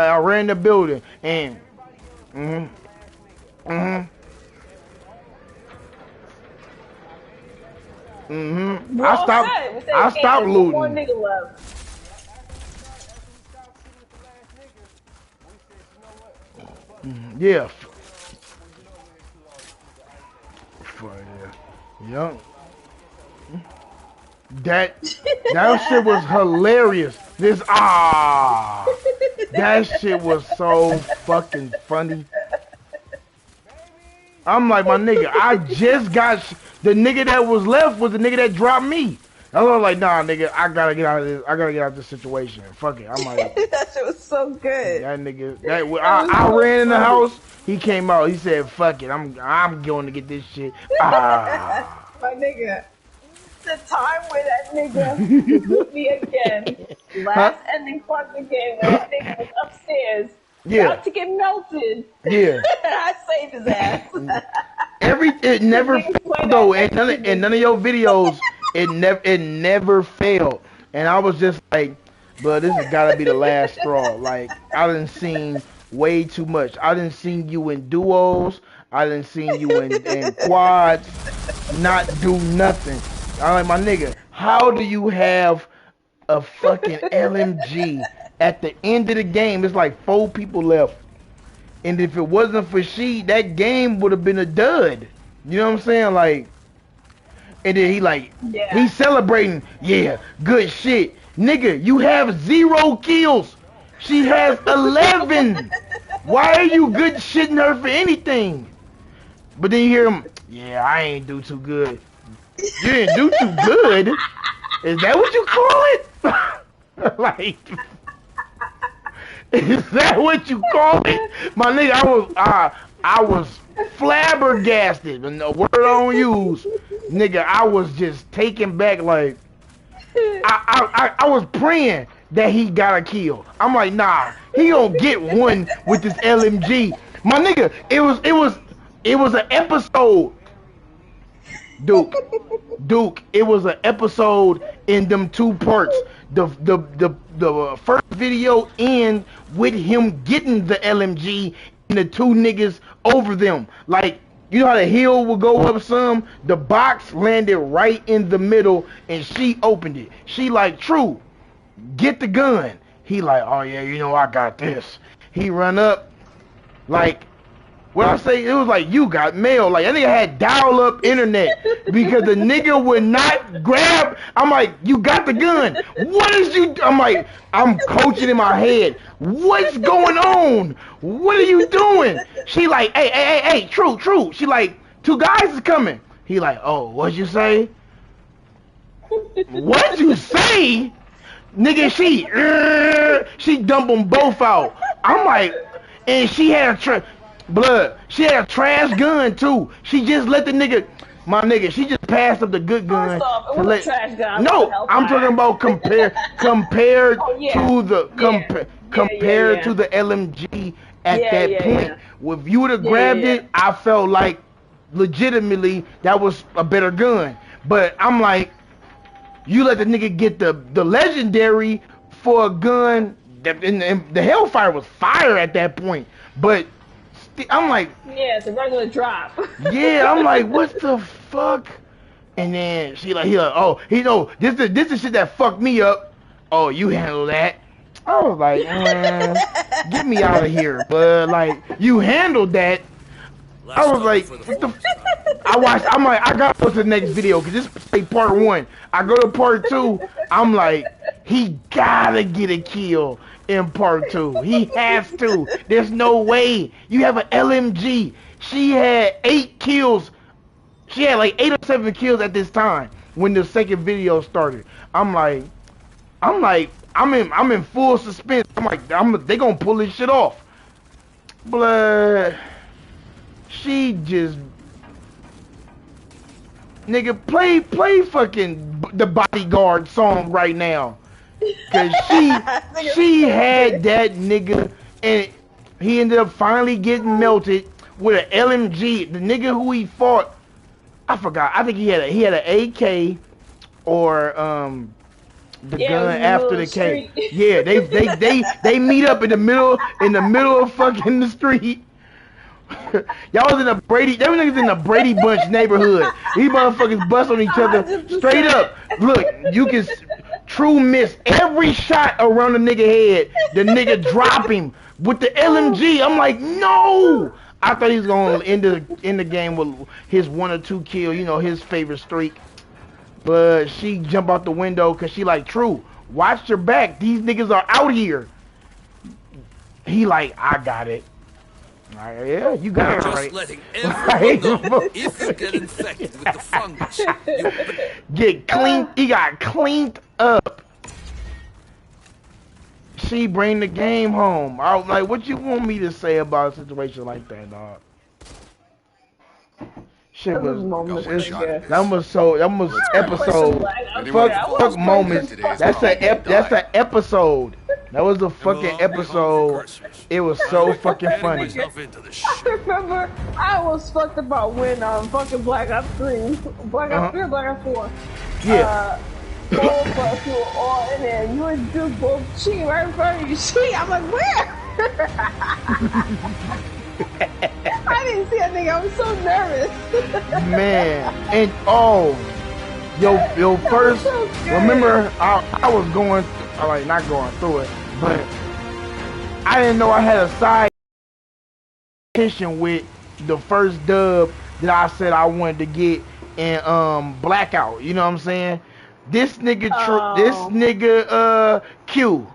the building and I stopped looting. One nigga left. Yeah. Yeah. That shit was hilarious. That shit was so fucking funny. I'm like, my nigga, I just got the nigga that was left was the nigga that dropped me. I was like, nah, nigga, I gotta get out of this. I gotta get out of this situation. Fuck it. I'm like, that shit was so good. That nigga, I ran in the house. He came out. He said, fuck it. I'm going to get this shit. My nigga. The time where that nigga with me again, last ending part of the game, where that nigga was upstairs, about to get melted. Yeah. I saved his ass. It never failed though, and none of your videos, it never failed. And I was just like, but this has gotta be the last straw. Like, I done seen way too much. I done seen you in duos. I done seen you in quads, not do nothing. I'm like, my nigga, how do you have a fucking LMG at the end of the game? It's like 4 people left. And if it wasn't for that game would have been a dud. You know what I'm saying? Like, and then he's celebrating. Yeah, good shit. Nigga, you have 0 kills. She has 11. Why are you good shitting her for anything? But then you hear him, yeah, I ain't do too good. You didn't do too good? Is that what you call it? Like, Is that what you call it? My nigga, I was flabbergasted. And the word I don't use, nigga, I was just taken back. Like I was praying that he got a kill. I'm like, nah, he gonna get one with this LMG. My nigga, it was an episode. Duke, it was an episode in them 2 parts. The first video ends with him getting the LMG and the 2 niggas over them. Like, you know how the hill will go up some? The box landed right in the middle and she opened it. She like, True, get the gun. He like, oh yeah, you know I got this. He run up, like, when I say it was like you got mail, like that nigga had dial-up internet because the nigga would not grab. I'm like, you got the gun. What is you? I'm like, I'm coaching in my head. What's going on? What are you doing? She like, hey, true. She like, 2 guys is coming. He like, oh, what'd you say? What'd you say? Nigga, she dump them both out. I'm like, and she had she had a trash gun too. She just let the nigga, my nigga, she just passed up the good gun. Trash gun. No, I'm talking about compared to the to the LMG at that point. Well, if you would have grabbed it, I felt like legitimately that was a better gun. But I'm like, you let the nigga get the legendary for a gun. And the Hellfire was fire at that point. But I'm like, yeah, it's a regular drop. Yeah, I'm like, what the fuck? And then he like, oh, this is shit that fucked me up. Oh, you handle that. I was like, get me out of here. But like, you handled that. I was like, what the I'm like, I gotta go to the next video because this is part 1. I go to part 2. I'm like, he gotta get a kill in part 2. He has to. There's no way. You have an LMG. She had 8 kills. She had like 8 or 7 kills at this time when the second video started. I'm in full suspense. I'm like, they gonna pull this shit off. Blood. She just, nigga, play fucking the Bodyguard song right now. Cause she had that nigga, and he ended up finally getting melted with an LMG. The nigga who he fought, I forgot. I think he had an AK or the gun after the K. Yeah, they meet up in the middle of fucking the street. Y'all was in a Brady. Them niggas in the Brady Bunch neighborhood. These motherfuckers bust on each other straight up. Look, you can True miss every shot around the nigga head. The nigga drop him with the LMG. I'm like, no. I thought he was gonna end the game with his 1 or 2 kill. You know, his favorite streak. But she jump out the window because she like, True, watch your back. These niggas are out here. He like, I got it. Right, yeah, you got it right. Just letting everyone know, if you get infected with the fungus, get cleaned. He got cleaned up. She bring the game home. I was like, what you want me to say about a situation like that, dog? Shit was that was episode. Fuck moments. That's an episode. That was a fucking episode. It was so fucking funny. I remember I was fucked about when fucking Black Ops 3, Black Ops 3 or Black Ops 4. Yeah. Both of us were all in there. You and Duke both cheating right in front of you. I'm like, where? I didn't see that thing. I was so nervous. Man, and yo first. So remember, I was going, like not going through it, but I didn't know I had a side mission with the first dub that I said I wanted to get in Blackout. You know what I'm saying? This nigga, Q.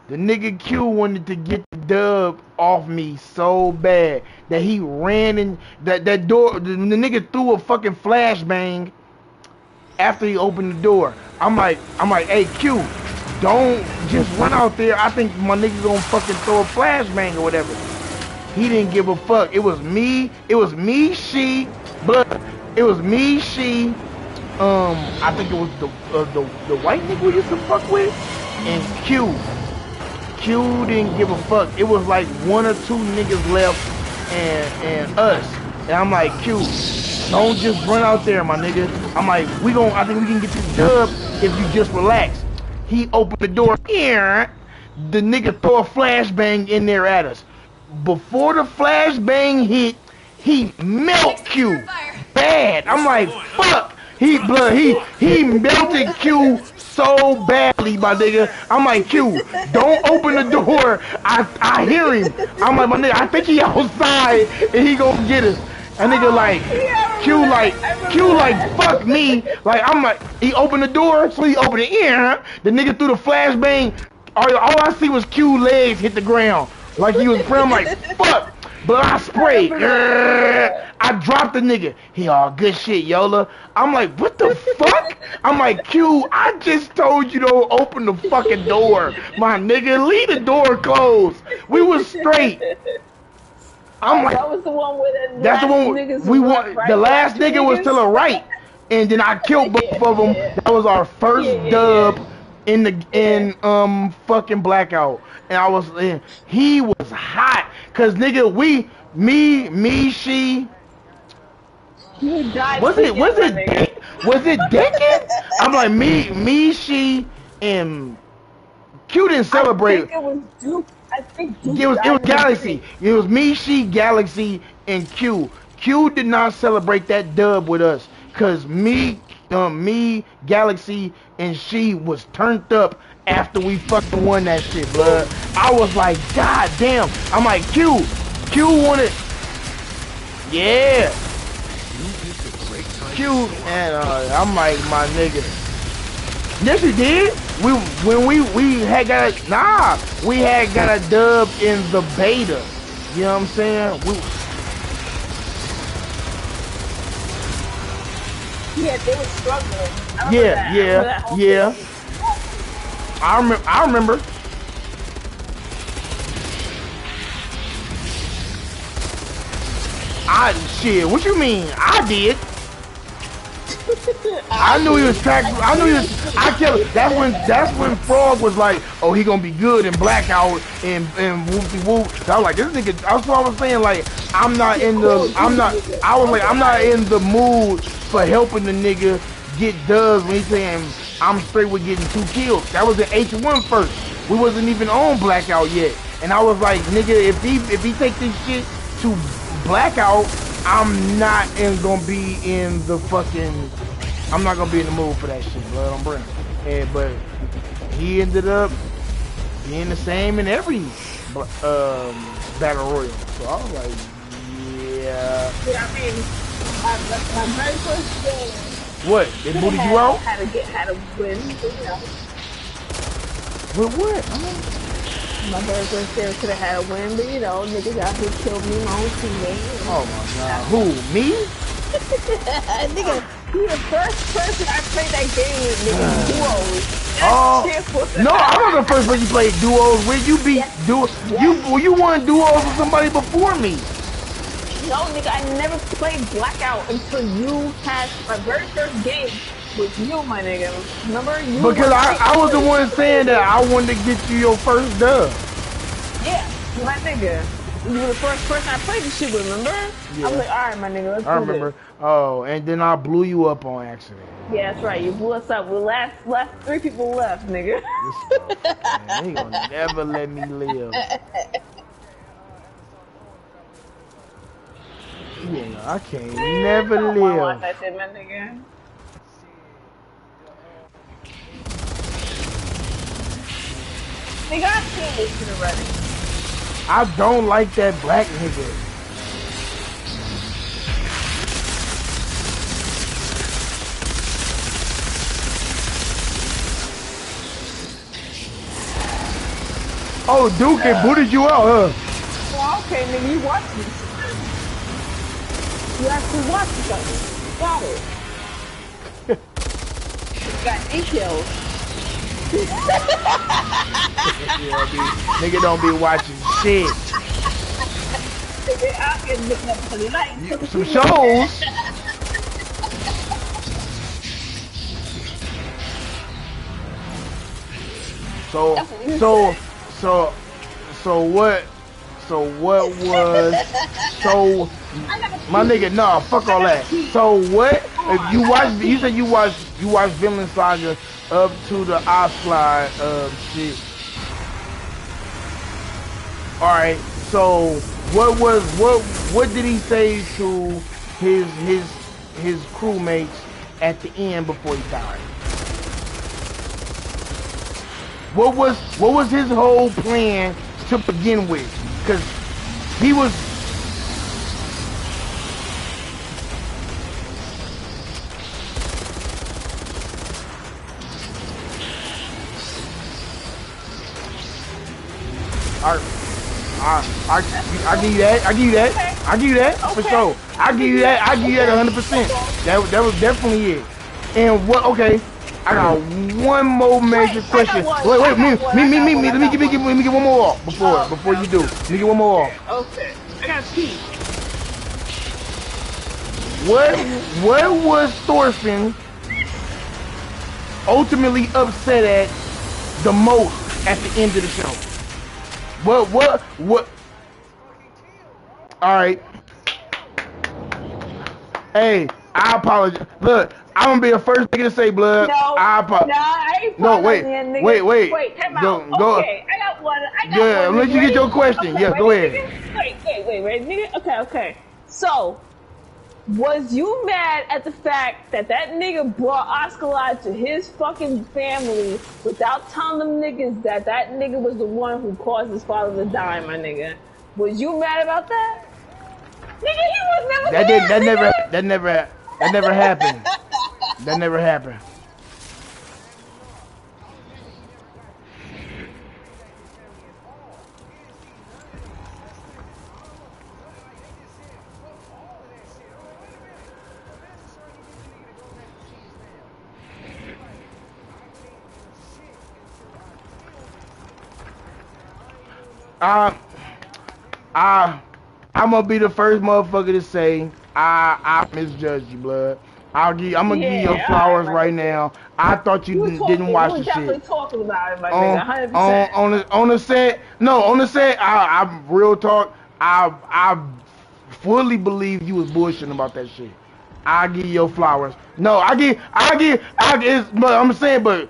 The nigga Q wanted to get the dub off me so bad that he ran in that door. The nigga threw a fucking flashbang after he opened the door. I'm like, hey Q, don't just run out there. I think my nigga gonna fucking throw a flashbang or whatever. He didn't give a fuck. It was me, she, blood. It was me, she, I think it was the white nigga we used to fuck with, and Q. Q didn't give a fuck. It was like 1 or 2 niggas left and us. And I'm like, Q, don't just run out there, my nigga. I'm like, I think we can get this dub if you just relax. He opened the door here. The nigga throw a flashbang in there at us. Before the flashbang hit, he melt Q bad. I'm like, fuck. He melted Q so badly, my nigga. I'm like, Q, don't open the door. I hear him. I'm like, my nigga, I think he outside and he gonna get us. And nigga like, Q like, fuck me. Like, I'm like, he opened the door, so he opened the ear. The nigga threw the flashbang. All I see was Q legs hit the ground. Like he was praying, like, fuck. But I sprayed. I dropped the nigga. He all good shit, Yola. I'm like, what the fuck? I'm like, Q, I just told you don't open the fucking door. My nigga, leave the door closed. We was straight. I'm like, that was the one where the that's the one we want. Right, the last nigga was to the right. And then I killed both of them. That was our first dub in fucking Blackout. And I was he was hot. Cause nigga, she was it Deacon? I'm like me, she, and Q didn't celebrate. I think Duke it was Galaxy. It was me, she, Galaxy, and Q. Q did not celebrate that dub with us. Cause me, Galaxy, and she was turned up after we fucking won that shit, blood. I was like, god damn. I'm like, Q wanted. Yeah. Q, and I'm like, my nigga. Yes, he did. We had got a dub in the beta. You know what I'm saying? Yeah, they were struggling. Yeah. I remember. Shit, what you mean? I did. I knew he was tracked. I killed him. That's when Frog was like, oh, he gonna be good in Blackout and whoopty whoop. So I was like, this nigga. That's what I was saying. Like, I'm not in the mood for helping the nigga get dubs when he's saying I'm straight with getting 2 kills. That was in H1 first. We wasn't even on Blackout yet. And I was like, nigga, if he take this shit to Blackout, I'm not gonna be in the mood for that shit, blood on Brent. But he ended up being the same in every battle royal. So I was like, yeah. Yeah, I mean, my very first game. What? They booted you out? Had to win, you know. With what? My very first game could have had a win, but you know, niggas out here killed me, my own teammate. Oh my god. Who? Me? Nigga, you the first person I played that game with, nigga, duos. Oh, no, I was the first person you played duos with. You beat duos. You won duos with somebody before me. No, nigga, I never played Blackout until you had my very first game with you, my nigga. Remember? Because I was the one saying that I wanted to get you your first dub. Yeah, my nigga. You were the first person I played this shit with, remember? Yeah. I was like, alright, my nigga, let's do remember. This. Oh, and then I blew you up on accident. Yeah, that's right. You blew us up. We last 3 people left, nigga. Man, he gonna never let me live. Yeah, I can't never live. That shit, my nigga. Nigga, I've seen this shit already. I don't like that black nigga. Oh, Duke booted you out, huh? Well, okay, nigga, you watch this. You actually watch this. You got it. You got 8 kills. Nigga don't be watching shit. Some shows. So my nigga, nah, fuck all that. So what? If you watch, you said you watched Vinland Saga up to the Oscar shit. All right. So what did he say to his crewmates at the end before he died? What was his whole plan to begin with? Because he was. I give you that. I give you that. I give you that for sure. I give you that. I give you that 100%. That was definitely it. And what? Okay. I got one more major question. Wait, let me get one more off before you do. Let me get one more off. Okay, I got pee. What was Thorfinn ultimately upset at the most at the end of the show? What? All right. Hey, I apologize. Look. I'm gonna be the first nigga to say, blood. No, I ain't wait. Time out. Go. Okay, I got one. Yeah, let you get your question. Okay, yeah, go ahead. Wait, nigga. Okay. So, was you mad at the fact that nigga brought Oscar to his fucking family without telling them niggas that nigga was the one who caused his father to die, my nigga? Was you mad about that? Nigga, he was never there. That never happened. That never happened. I'm gonna be the first motherfucker to say I misjudged you, blood. I'm gonna give you your flowers right now. I thought you didn't watch the shit. You were definitely talking about it, my nigga, 100%. On the set, I'm real talk. I fully believe you was bullshitting about that shit. I give you your flowers. No, but I'm saying, but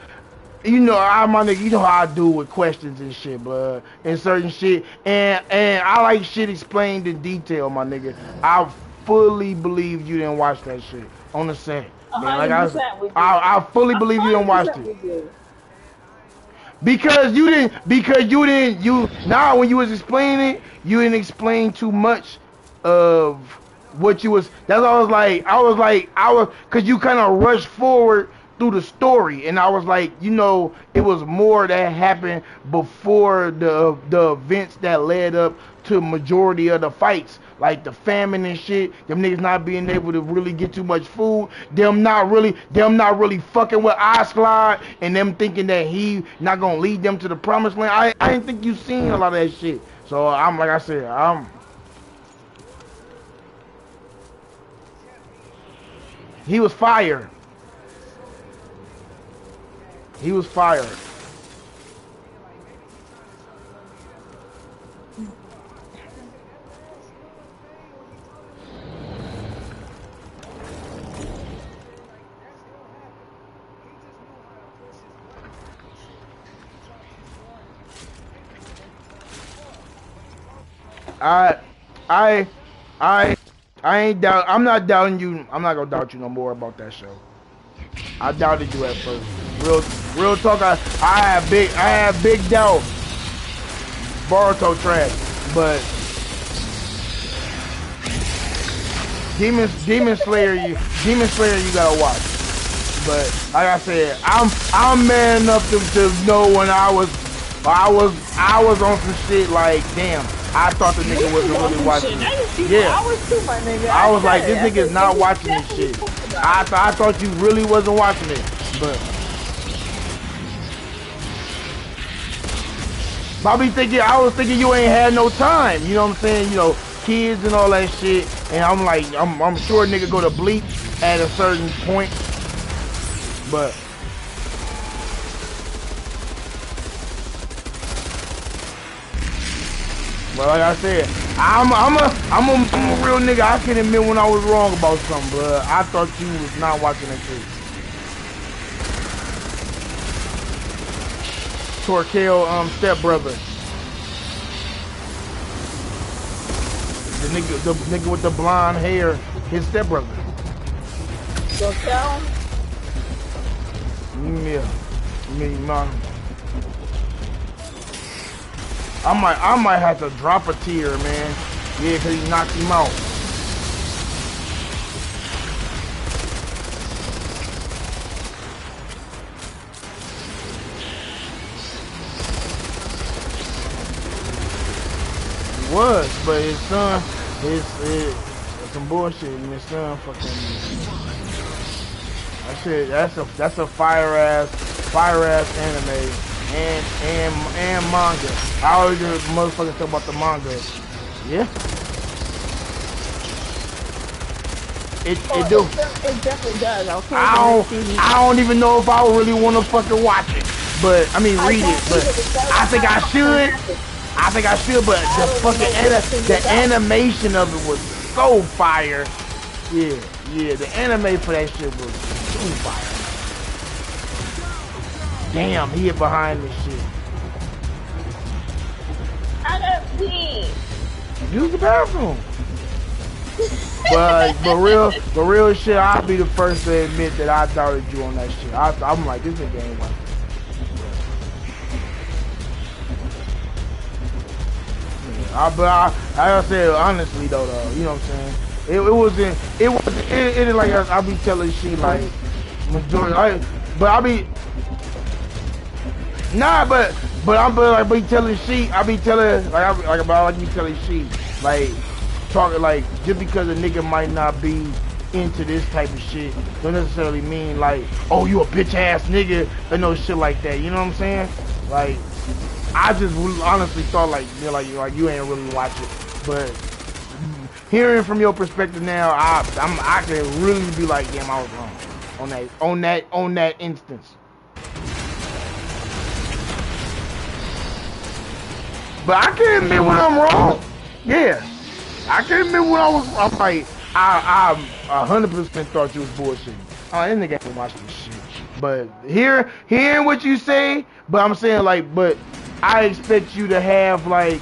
you know, my nigga, you know how I do with questions and shit, blood, and certain shit, and I like shit explained in detail, my nigga. I fully believe you didn't watch that shit on the set. Like I fully believe you didn't watch it. Because you didn't. Now when you was explaining it, you didn't explain too much of what you was. That's why I was like, cause you kind of rushed forward through the story, and I was like, you know, it was more that happened before the events that led up to majority of the fights, like the famine and shit, them niggas not being able to really get too much food, them not really fucking with Osclad, and them thinking that he not gonna lead them to the promised land. I didn't think you seen a lot of that shit. So I'm like I said, he was fired. He was fired. I ain't doubt. I'm not doubting you. I'm not gonna doubt you no more about that show. I doubted you at first. Real talk. I have big doubt. Boruto trash, but Demon Slayer you gotta watch. But like I said, I'm man enough to know when I was on some shit like, damn, I thought the nigga wasn't really watching it. Yeah. I was too, my nigga. I was like, this nigga's not watching this shit. I thought you really wasn't watching it. But But I was thinking you ain't had no time. You know what I'm saying? You know, kids and all that shit. And I'm like, I'm sure a nigga go to Bleach at a certain point. But like I said, I'm a real nigga. I can admit when I was wrong about something, but I thought you was not watching that shit. Torkel, stepbrother. The nigga with the blonde hair, his stepbrother. Torkel? Yeah. I might have to drop a tear, man. Yeah, cause he knocked him out. He was, but his son, his some bullshit, and his son fucking. That's a fire ass anime. And manga. I always just motherfucking talk about the manga. Yeah. It do. It definitely does. I don't even know if I really want to fucking watch it. But I mean read it. But I think I should. But the fucking the animation of it was so fire. Yeah. The anime for that shit was so fire. Damn, he hit behind this shit. I gotta pee. Use the bathroom. but real shit, I'll be the first to admit that I doubted you on that shit. I'm like, this nigga ain't right. Like I said, honestly though, you know what I'm saying? It is like I'll be telling shit like majority. But I be. Nah, but I be telling she, I be telling like you telling she, like talking like just because a nigga might not be into this type of shit, don't necessarily mean like, oh, you a bitch ass nigga or no shit like that. You know what I'm saying? Like, I just honestly thought like you ain't really watch it, but hearing from your perspective now, I can really be like, damn, I was wrong on that instance. But I can admit when I'm wrong. Yeah. I can admit when I'm like, I 100% thought you was bullshitting. Oh, this nigga ain't watch this shit. But hearing what you say, but I'm saying like, but I expect you to have like,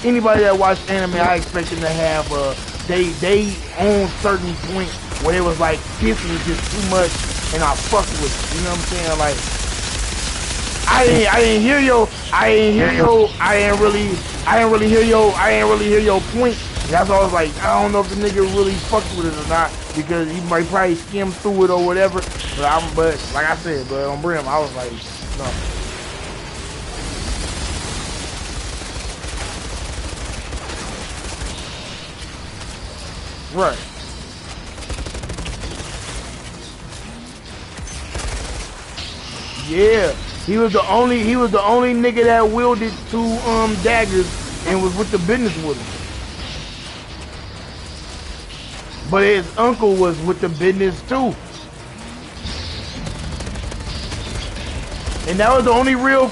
anybody that watched anime, I expect them to have they own certain point where it was like, this was just too much and I fucked with it. You know what I'm saying? Like, I didn't really hear your point. That's why I was like, I don't know if the nigga really fucked with it or not, because he might probably skim through it or whatever. But like I said, but on Brim, I was like, no. Right. Yeah. He was the only nigga that wielded 2 daggers and was with the business with him. But his uncle was with the business too. And that was the only real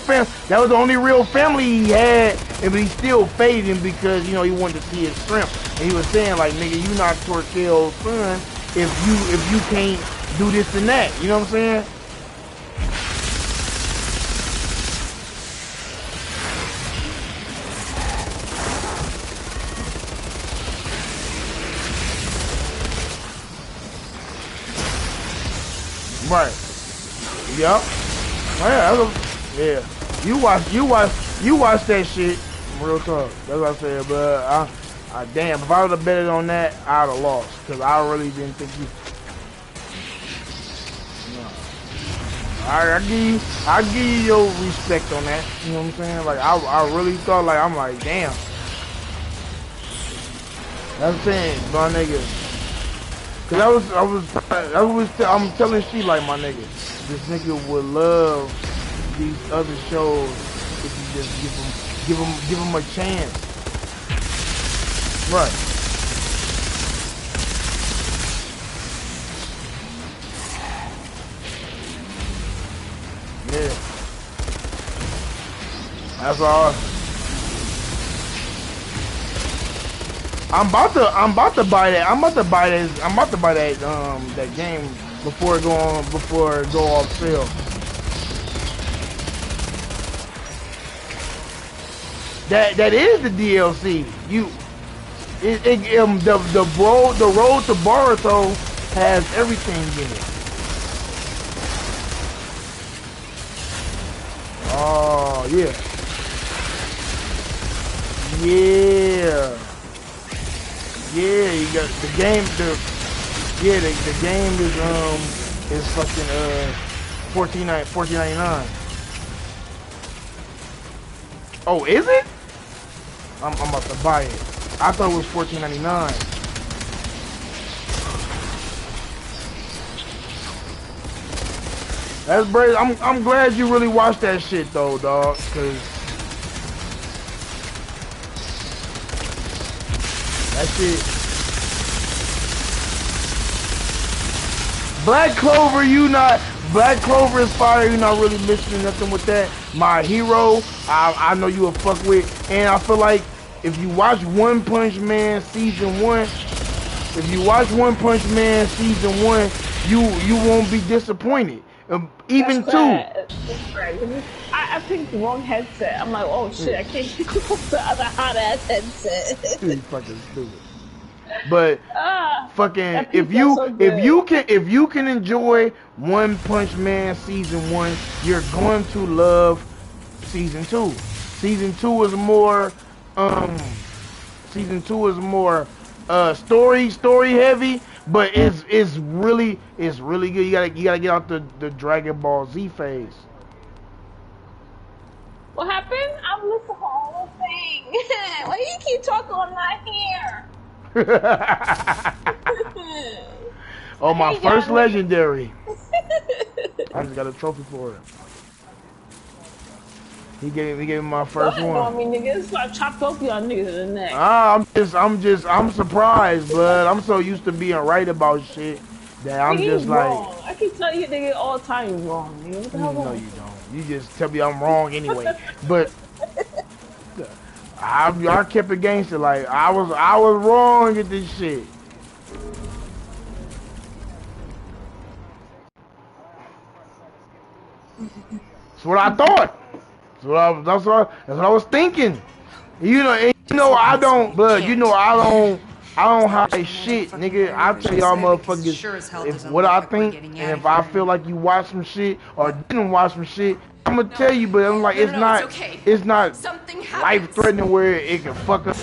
family he had, but he still faded him because, you know, he wanted to see his strength. And he was saying like, nigga, you not Torkel's son if you can't do this and that. You know what I'm saying? Right. Yup. Yeah. You watch that shit. Real talk. That's what I said. But damn, if I would have betted on that, I'd have lost. Cause I really didn't think you. No. I give you your respect on that. You know what I'm saying? Like I really thought like I'm like damn. That's what I'm saying, my nigga. Cause I'm telling she like my nigga. This nigga would love these other shows if you just Give him a chance. Right. Yeah. That's all. I'm about to buy that. I'm about to buy that game before it go off sale. That is the DLC. The road to Boruto has everything in it. Oh yeah. Yeah. Yeah, you got the game. The game is fucking $14.99. Oh, is it? I'm about to buy it. I thought it was $14.99. That's brave. I'm glad you really watched that shit though, dog. Cause that shit. Black Clover, Black Clover is fire. You not really missing nothing with that. My Hero, I know you a fuck with, and I feel like if you watch One Punch Man season 1, you won't be disappointed. Even two. I picked the wrong headset. I'm like, oh shit, I can't pick up the other hot ass headset. Dude, fucking stupid. But fucking if you can enjoy One Punch Man season 1, you're going to love season 2. Season 2 is more story heavy, but it's really good. You gotta get out the Dragon Ball Z phase. What happened? I'm listening to the whole thing. Why you keep talking on my hair? Oh, my first legendary. I just got a trophy for it. He gave me my first one. On me, niggas. I chopped off y'all niggas in the neck. I'm surprised, but I'm so used to being right about shit that I'm just like. Wrong. I keep telling you nigga all the time you're wrong, nigga. What the hell no, you don't. You just tell me I'm wrong anyway. But I kept it gangster. Like I was wrong at this shit. That's what I thought. That's what I was thinking. You know, I don't hide shit, nigga. I tell y'all motherfuckers if what I think, and if I feel like you watch some shit or didn't watch some shit, I'm gonna tell you. But I'm like, it's not life threatening where it can fuck up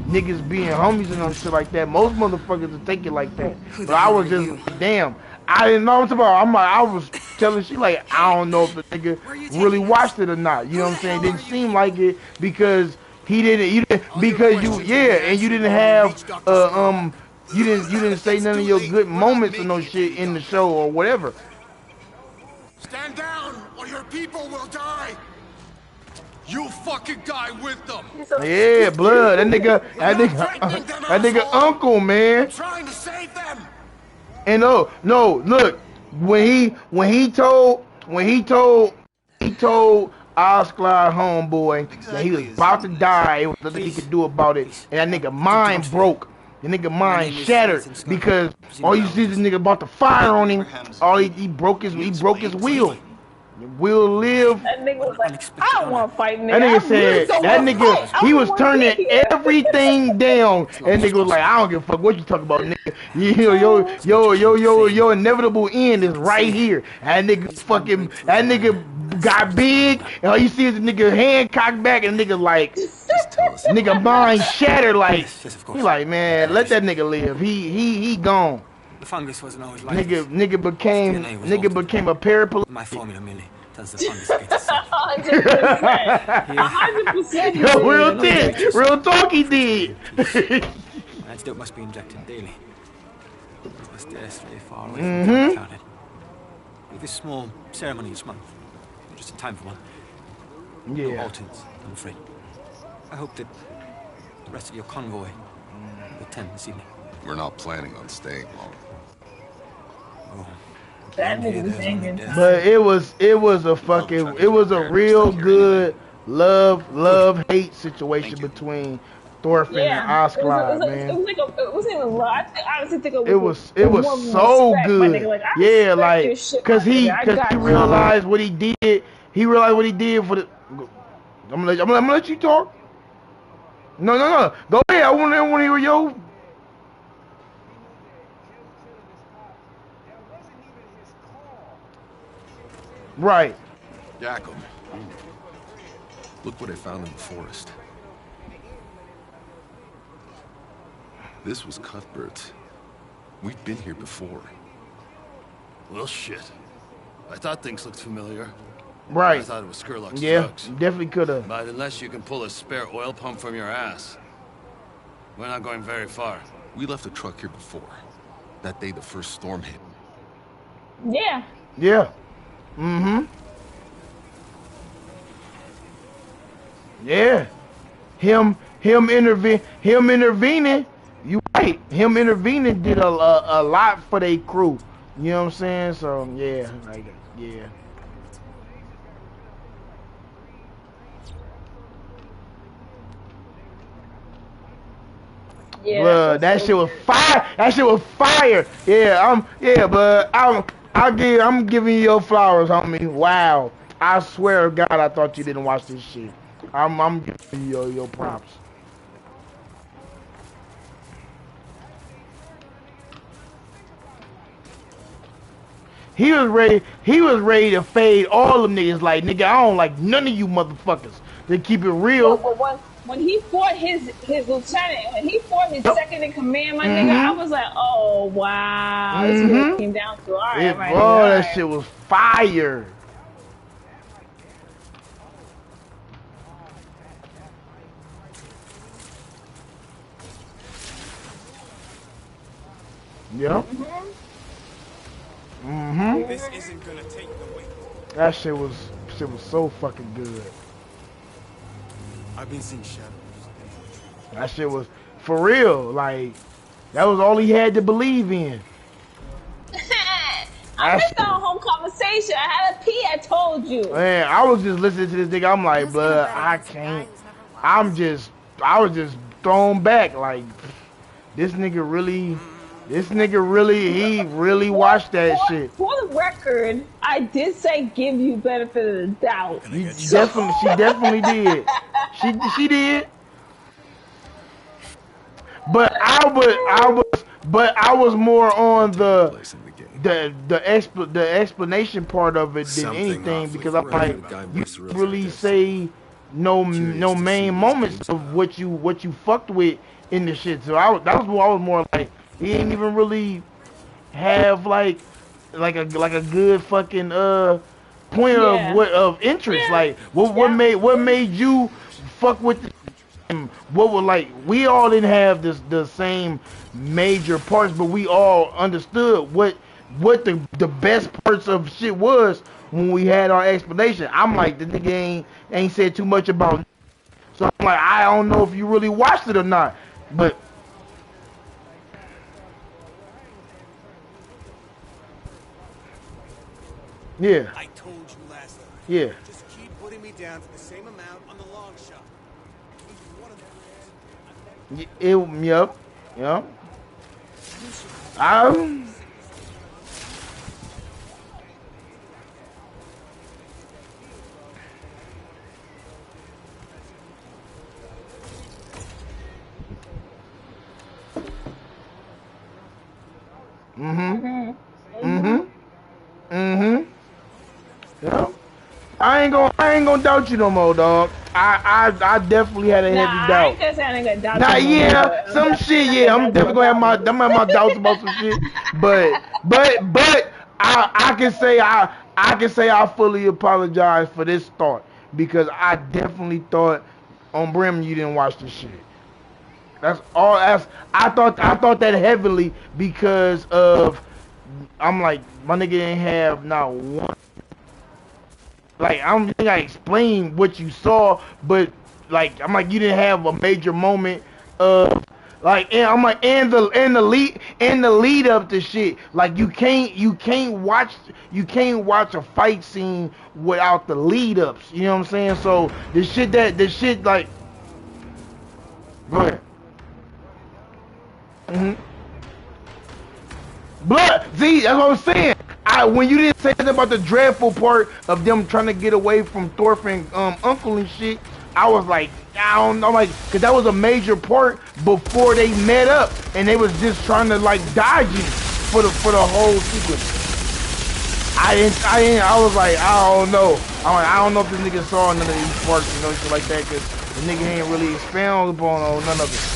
niggas being homies and shit like that. Most motherfuckers will take it like that. But I was just damn. I didn't know what about. I was telling she like I don't know if the nigga really watched it or not. You know what I'm saying? It didn't seem like it because he didn't. You didn't because you and you didn't have you didn't say none of your good moments or no shit in the show or whatever. Stand down or your people will die. You fucking die with them. Yeah, blood. That nigga uncle, man. I'm trying to save them. And no, look, when he told Osclar homeboy that he was about to die, it was nothing he could do about it, and that nigga mind broke. The nigga mind shattered because all you see is this nigga about to fire on him. All he broke his wheel. Will live. That nigga was like, I don't want to fight, nigga. That nigga said, that nigga, he was turning everything down. And nigga was like, I don't give a fuck what you talking about, nigga. Your inevitable end is right here. That nigga got big, and all you see is the nigga hand cocked back, and the nigga like, nigga mind shattered, like, he like, man, let that nigga live. He gone. The fungus wasn't always like nigga became a paraplegic. My formula merely does the fungus get us. 100%. Real talk he did. Antidote must be injected daily. It's very far away from counted. With this small ceremony each month. Just in time for one. Yeah. No alternates, I'm afraid. I hope that the rest of your convoy will attend this evening. We're not planning on staying long. Oh. That nigga was hanging. But it was a real good love-hate situation between Thorfinn and Askeladd, man. It wasn't even love. I honestly think it was so good. Like, yeah, like cause he realized what he did. He realized what he did for the. I'm gonna let you talk. No. Go ahead. I want to hear your. Right. Jacob. Look what I found in the forest. This was Cuthbert's. We've been here before. Well, shit. I thought things looked familiar. Right. I thought it was Skurlock's drugs. Yeah, definitely could have. But unless you can pull a spare oil pump from your ass, we're not going very far. We left a truck here before. That day the first storm hit. Yeah. Yeah. Mm-hmm. Yeah. Him intervening. You right. Him intervening did a lot for their crew. You know what I'm saying? So yeah, like yeah. Yeah, blood. That shit was fire. That shit was fire. Yeah, but I'm giving you your flowers, homie. Wow. I swear to God, I thought you didn't watch this shit. I'm giving you your props. He was ready to fade all them niggas. Like, nigga, I don't like none of you motherfuckers. To keep it real. When he fought his lieutenant, when he fought his second in command, my nigga, I was like, oh wow, this is what it came down to. All right, that shit was fire. Yep. This isn't gonna take the weight. That shit was so fucking good. I've been seeing shadows. That shit was for real. Like, that was all he had to believe in. I missed our whole conversation. I had a pee. I told you. Man, I was just listening to this nigga. I'm like, blood, I can't. I was just thrown back. Like, this nigga really, he really watched that shit. For the record, I did say give you benefit of the doubt. She definitely did. She did. But I was more on the explanation part of it than anything, because I'm like, you really say no main moments of what you fucked with in the shit. So that was what I was more like. He ain't even really have like a good fucking point of interest. Yeah. Like what made you fuck with what was like, we all didn't have the same major parts, but we all understood what the best parts of shit was when we had our explanation. I'm like, the nigga ain't said too much about it. So I'm like, I don't know if you really watched it or not, but yeah. I told you last time. Yeah. Just keep putting me down for the same amount on the long shot. Yep. Yep. I ain't gonna doubt you no more, dog. I definitely had a heavy doubt. I ain't gonna say I ain't gonna doubt you. Yeah, some shit. Yeah, I'm definitely gonna have my doubts about some shit. But I can say I fully apologize for this thought, because I definitely thought on Brim you didn't watch this shit. That's all. I thought that heavily, because of, I'm like, my nigga didn't have not one. Like, I don't think I explained what you saw, but like I'm like you didn't have a major moment of like, and I'm like, and the lead up to shit. Like you can't watch a fight scene without the lead ups. You know what I'm saying? So the shit like, go ahead. Blood. See, that's what I'm saying. When you didn't say anything about the dreadful part of them trying to get away from Thorfinn uncle and shit, I was like, I don't know, like, cause that was a major part before they met up, and they was just trying to like dodge you for the whole sequence. I was like, I don't know. I don't know if this nigga saw none of these parts, you know, shit like that, cause the nigga ain't really expound upon none of it.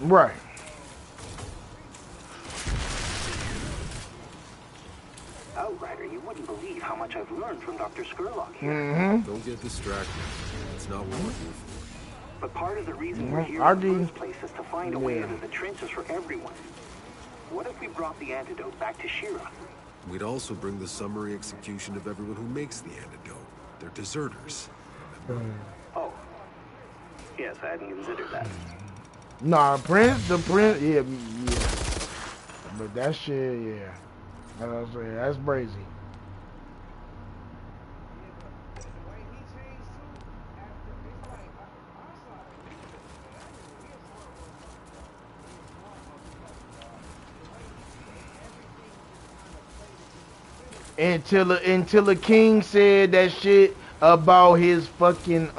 Right. Outrider, you wouldn't believe how much I've learned from Dr. Skurlock here. Don't get distracted. It's not what we're here for. But part of the reason we're here in the first place is to find a way out of the trenches for everyone. What if we brought the antidote back to Shira? We'd also bring the summary execution of everyone who makes the antidote. They're deserters. Oh. Yes, I hadn't considered that. Nah, the prince, yeah. But that shit, yeah. That's what I'm saying. That's crazy. Until the king said that shit about his fucking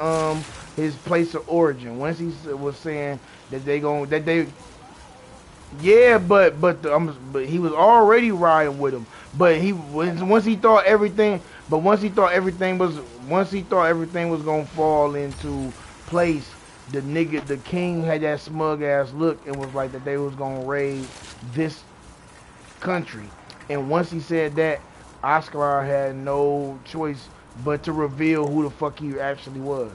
his place of origin. Once he was saying that yeah, but he was already riding with him. But once he thought everything was gonna fall into place, the king had that smug ass look and was like that they was gonna raid this country. And once he said that, Oscar had no choice but to reveal who the fuck he actually was.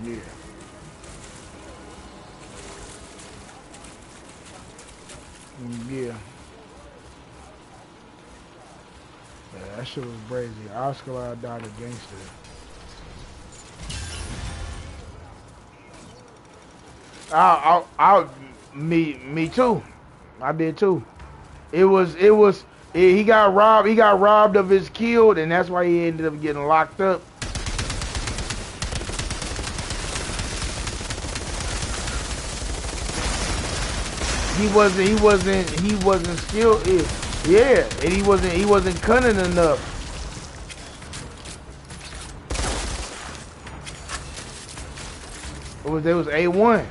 Yeah. Yeah. Yeah, that shit was crazy. Oscar died a gangster. Me too. I did too. He got robbed of his killed, and that's why he ended up getting locked up. He wasn't skilled. Yeah, and he wasn't cunning enough. There was A1.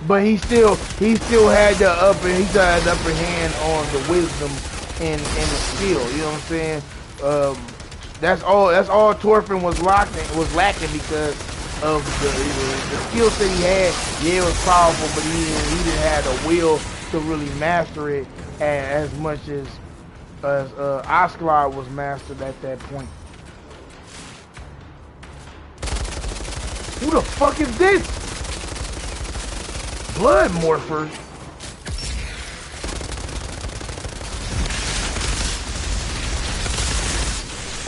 But he still had the upper hand on the wisdom and the skill, you know what I'm saying? That's all Thorfinn was lacking because of the skill set he had. Yeah, it was powerful, but he didn't have the will to really master it as much as Askeladd was mastered at that point. Who the fuck is this? Blood Morpher.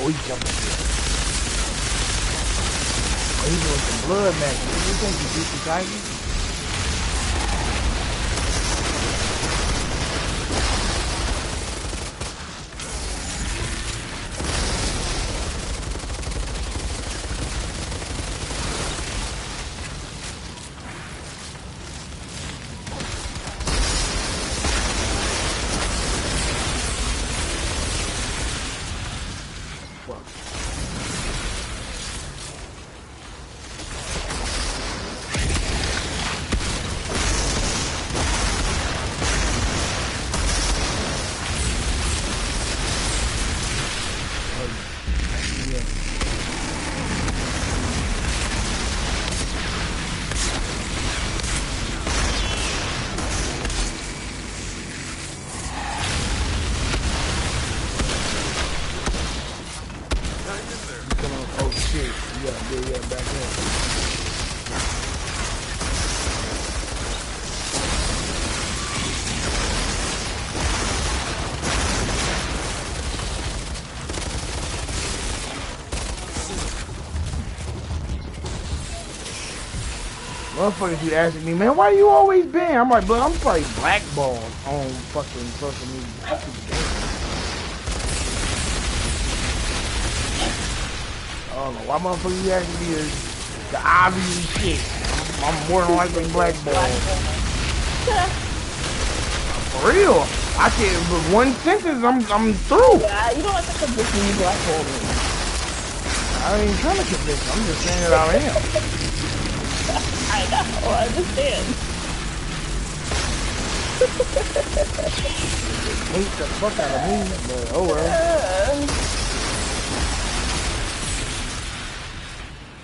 Oh, he jumped up here. Oh, he's doing some blood magic. What do you think? You beat the Titan? Yeah. Come on, oh shit. Yeah, back in. Motherfuckers keep asking me, man, why you always banned? I'm like, but I'm probably blackballed on fucking social media. I don't know why motherfuckers be asking me the obvious shit. I'm more than likely blackballed. For real. I can't, with one sentence, I'm through. Yeah, you don't have to convince me you blackballed me. I ain't trying to convince you. I'm just saying that I am. I know, I understand. Hate the fuck out of me, but oh well.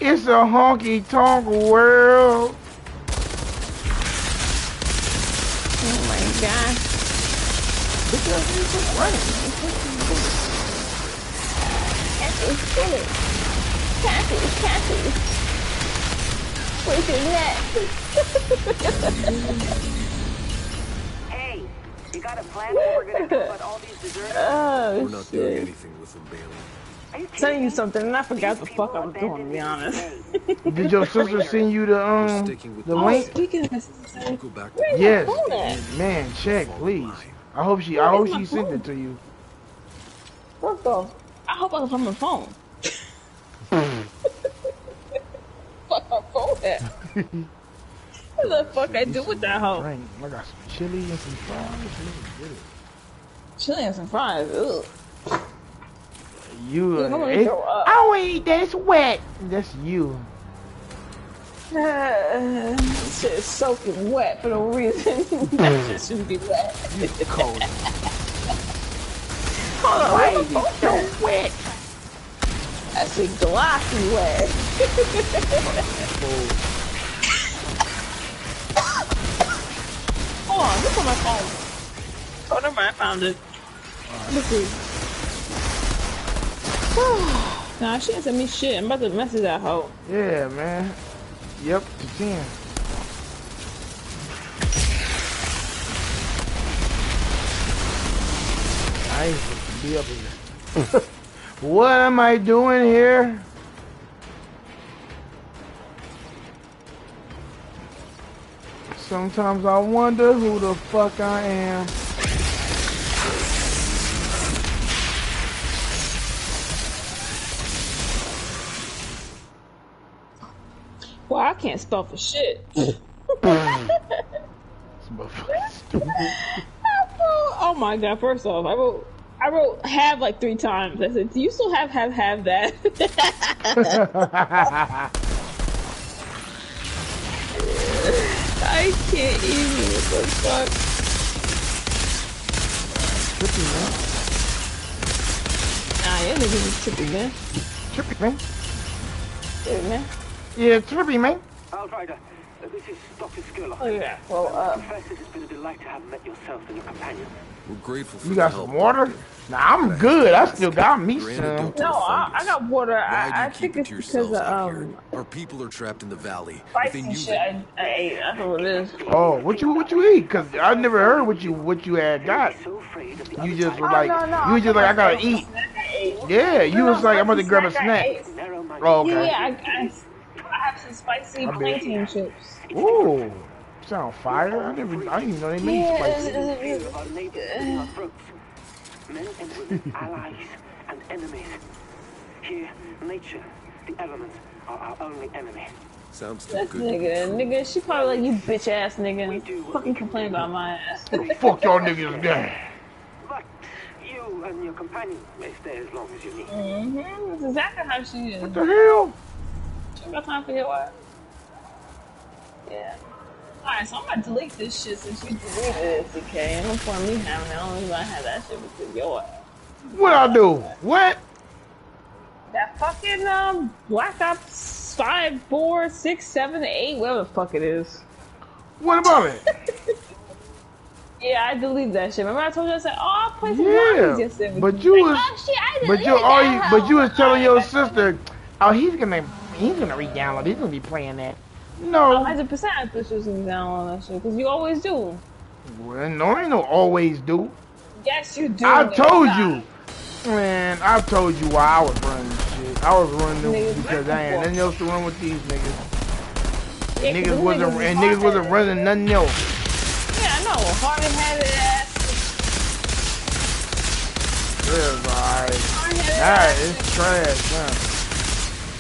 It's a honky tonk world. Oh my gosh. It's running. Cathy. Where's your net? Hey, you got a plan where we're gonna do about all these deserters? Oh, we're not doing anything with them, Bailey. Telling you something, and I forgot the fuck I was doing, to be honest. Did your sister send you the link? Speaking of my sister, Go back to yes, man, check, please. I hope she sent it to you. First off, I hope I was on my phone. Fuck my phone at? What the fuck I do with that hoe? I got some chili and some fries. Chili and some fries, ugh. You, I don't eat that, it's wet. That's you. This shit is soaking wet for no reason. That shit shouldn't be wet. You cold. Hold on, why is it so wet? That's a glossy wet. Hold on, look on my phone. Oh, never mind, I found it. Let's see. Nah, she ain't sent me shit. I'm about to message that hoe. Yeah, man. Yep, to 10. I ain't supposed to be up here. What am I doing here? Sometimes I wonder who the fuck I am. Well, I can't spell for shit. Oh my god, first off, I wrote have like 3 times. I said, do you still have that? I can't even, what the fuck? Trippy, man. Nah, yeah, niggas is trippy, man. Trippy, man. Trippy, man. Yeah, trippy, man. Outrider, this is Dr. Skirlock. Oh, yeah. Well, Professor, it's been a delight to have met yourself and your companion. We're grateful for you got some water? Nah, I'm good. I still got me some. No, I got water. I think it's because of, our people are trapped in the valley. spicy shit I ate. That's what it is. Oh, what you eat? Cause I never heard what you had got. You just were like, you was just like, I gotta eat. Yeah, you was like, I'm about to grab a snack. Oh, okay. Yeah, I have some spicy plantain chips. Ooh, sound fire. I didn't even know they made spicy. Men and women, allies and enemies. Here, nature, the elements are our only enemy. Sounds This good. nigga, she probably like, you bitch ass nigga. Fucking complain about my ass. Fuck y'all niggas down. But you and your companion may stay as long as you need. That's exactly how she is. What the hell? She ain't got time for your ass. Yeah. Alright, so I'm gonna delete this shit since you deleted it, CK. And no point me having it. Only reason I had that shit because your ass. What I do? What? That fucking Black Ops 5, 4, 6, 7, 8, whatever the fuck it is. What about it? Yeah, I deleted that shit. Remember I told you I said, "Oh, I played some zombies yesterday." But you was, oh shit, I but you was telling your sister, oh, he's gonna re-download. He's gonna be playing that. No. 100% I thought you was gonna download that shit because you always do. Well, no, ain't no always do. Yes, you do. I told you. Man, I told you why I was running this shit. I was running them because I ain't nothing else to run with these niggas. Yeah, niggas wasn't running nothing else. Yeah, I know. Hard-headed ass. It's alright. Alright, it's trash, man.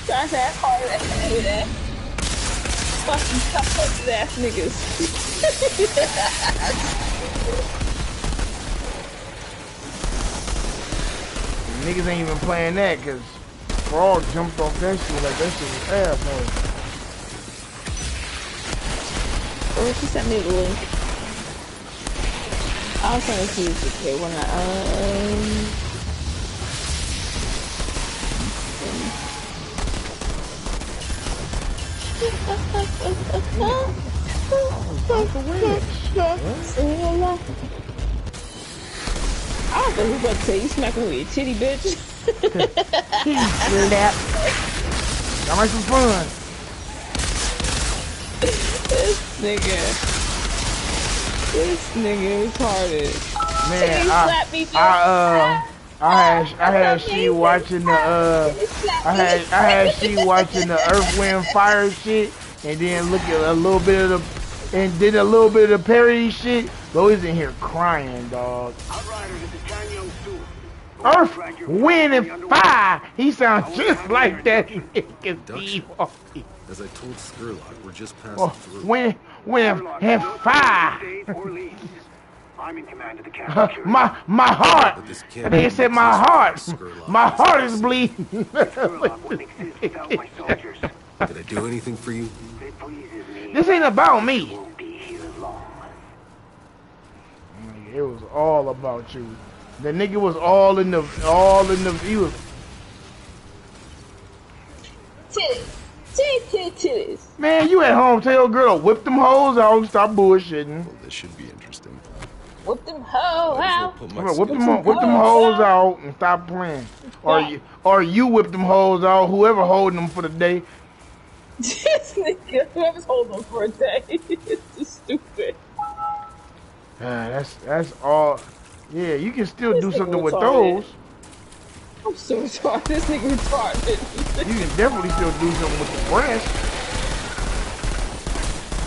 Trash ass, hard-headed ass. Fucking tough ass niggas. Niggas ain't even playing that because Frog jumped off that shit like that shit was asshole. Oh, she sent me the link. I was trying to see if it's okay when I don't think he's about to say you smacking with your titty, bitch. That. That might some fun. This nigga retarded. Man, I had she watching the Earth, Wind, Fire shit, and then look at a little bit of the, and did a little bit of the parody shit. But he's in here crying, dog. Earth, Wind, and Fire. He sounds just like that nigga Steve. As I told Skurlock, we're just passing through. Wind, and Fire. I'm in command of the camp. My heart. They said my heart. My heart is bleeding. Did I do anything for you? This ain't about me. It was all about you. The nigga was all in the, he was. Titties. Man, you at home, tell your girl to whip them hoes out and stop bullshitting. Well, this should be interesting. Whip them hoes out. Whip them hoes out and stop playing. Or you whip them hoes out, whoever holding them for the day. This nigga, whoever's holding them for a day. It's just stupid. That's all. Yeah, you can still do something with those. I'm so retarded. This nigga retarded. You can definitely still do something with the breast.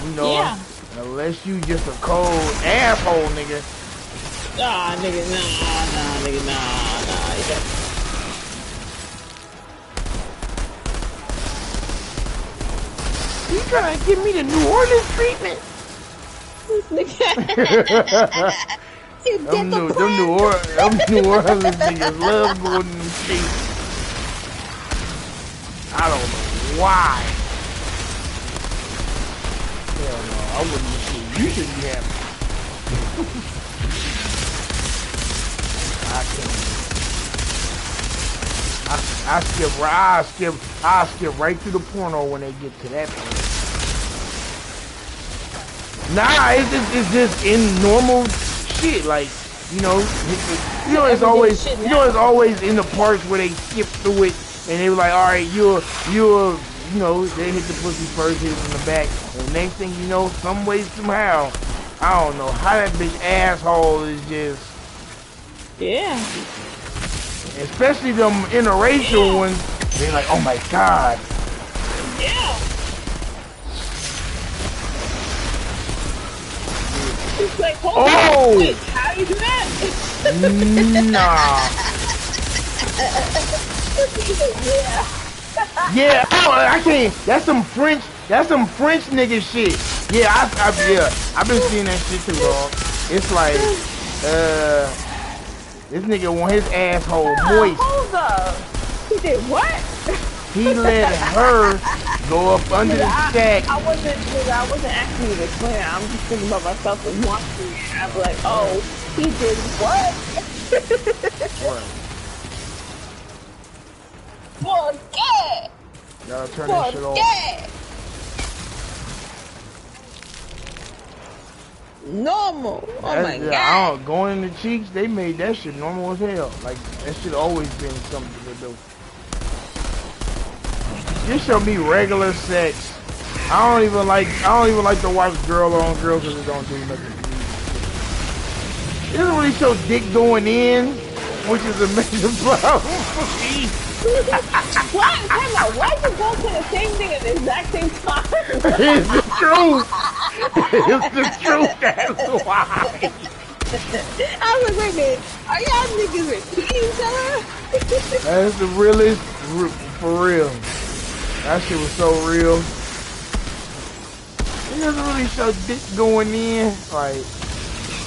You know, yeah. Unless you just a cold asshole, nigga. Nah, nigga, nah. You trying to give me the New Orleans treatment? Them New Orleans niggas love going in the streets. I don't know why. Hell no, I wouldn't see. You shouldn't be happy. I skip right through the porno when they get to that point. Nah, it's just in normal shit, like, it's always in the parts where they skip through it and they were like, all right, they hit the pussy first, hit it in the back, and the next thing you know, some way, somehow, I don't know how that bitch asshole is just, yeah, especially them interracial ones, they're like, oh my god, yeah. It's like, wait, how do you do that? Nah. Yeah, I can't. That's some French nigga shit. Yeah, I've been seeing that shit too, dog. It's like, this nigga want his asshole moist. Hold up. He did what? He let her go up under the stack. I wasn't asking you to explain it. I'm just thinking about myself and watching it. I'm like, oh, he did what? Forget. Gotta turn that shit off. Normal. Oh my god. Going in the cheeks, they made that shit normal as hell. Like that shit always been something to do. Just show me regular sex. I don't even like to watch girl on girl because it don't do nothing to me. It doesn't really show dick going in, which is a major problem for me. Why you both say the same thing at the exact same time? It's the truth. It's the truth, that's why. I was like, wait a minute, are y'all niggas repeating each other? That's the realest, for real. That shit was so real. It doesn't really show dick going in, like...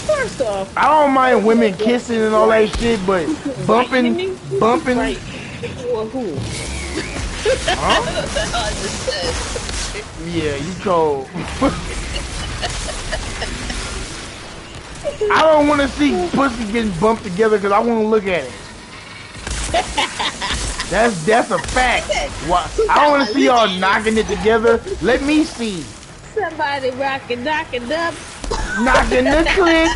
First off, I don't mind women kissing and all that shit, but bumping. Right. Well, who? Huh? Yeah, you cold. I don't want to see pussy getting bumped together because I want to look at it. That's a fact. I don't want to see y'all knocking it together. Let me see. Somebody knocking up. Knocking the click.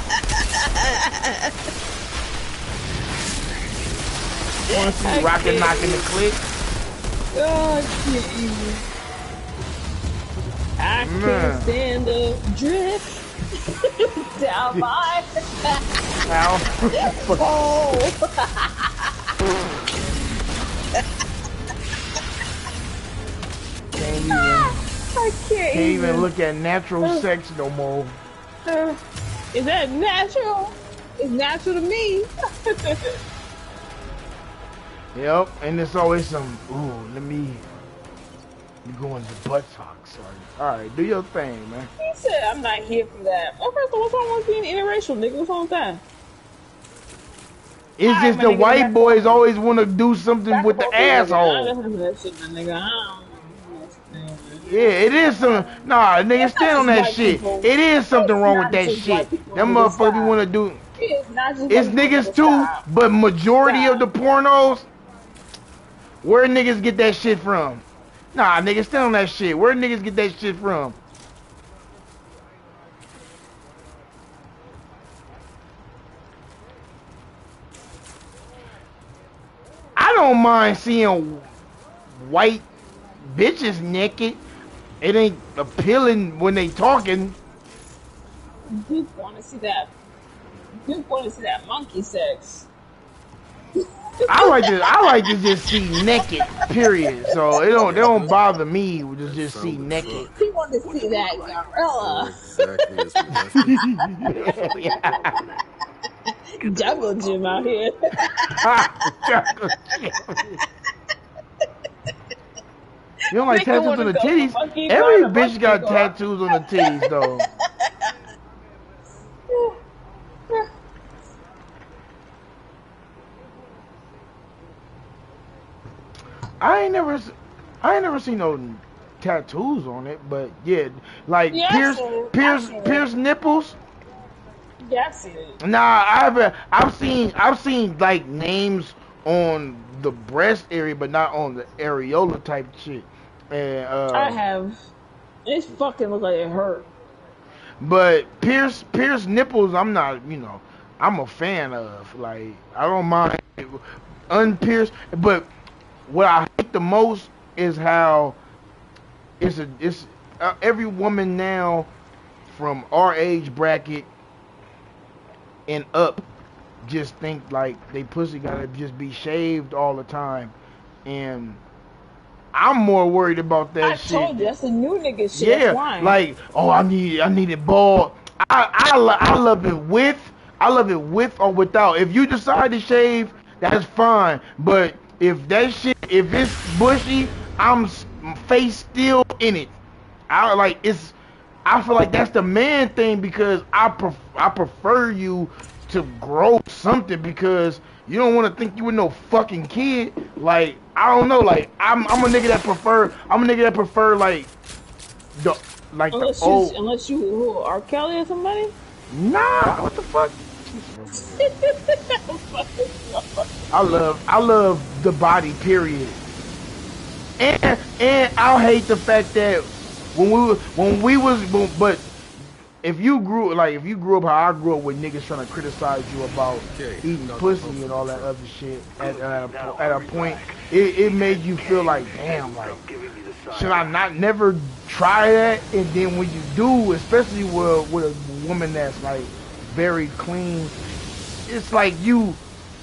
Want to see knocking the click? Oh, I can't stand the drip down my oh. Can't even look at natural sex no more. Is that natural? It's natural to me. Yep, and there's always some, let me go into buttocks. Alright, do your thing, man. He said I'm not here for that. Well, first of all, what's wrong with being interracial, nigga? What's wrong with that? It's just the white boys always want to do something with the asshole. Yeah, it is some. Nah, nigga, stand on that shit. It is something wrong with that shit. Them motherfuckers want to do. It's niggas too, but majority of the pornos, where niggas get that shit from? Nah, niggas, stand on that shit. Where niggas get that shit from? I don't mind seeing white bitches naked. It ain't appealing when they talking. You want to see that? You want to see that monkey sex? I like to just see naked. Period. So it don't bother me to just see naked. He want to see that gorilla. Exactly. Jungle Jim out here. Jungle Jim. You don't like tattoos on the titties? Every bitch got tattoos on the titties, though. I ain't never seen no tattoos on it, but yeah, like Pierce nipples. Yes, it. Nah, I've seen like names on the breast area, but not on the areola type shit. And I have. It fucking look like it hurt. But Pierce nipples, I'm not, I'm a fan of. Like, I don't mind unpierced, but what I hate the most is how it's every woman now from our age bracket and up just think like they pussy gotta just be shaved all the time, and I'm more worried about that shit. I told you that's the new nigga shit. Yeah, like I need it bald. I love it with or without. If you decide to shave, that's fine. But if it's bushy, I'm face still in it. I feel like that's the man thing, because I prefer you to grow something, because you don't want to think you were no fucking kid. Like, I don't know, like I'm a nigga that prefer like unless you R. Kelly or somebody. Nah, what the fuck? I love the body, period. And I hate the fact that but if you grew up how I grew up with niggas trying to criticize you about eating pussy and all that other shit at a point, it made you feel like, damn, like, should I not never try that? And then when you do, especially with a woman that's like very clean, it's like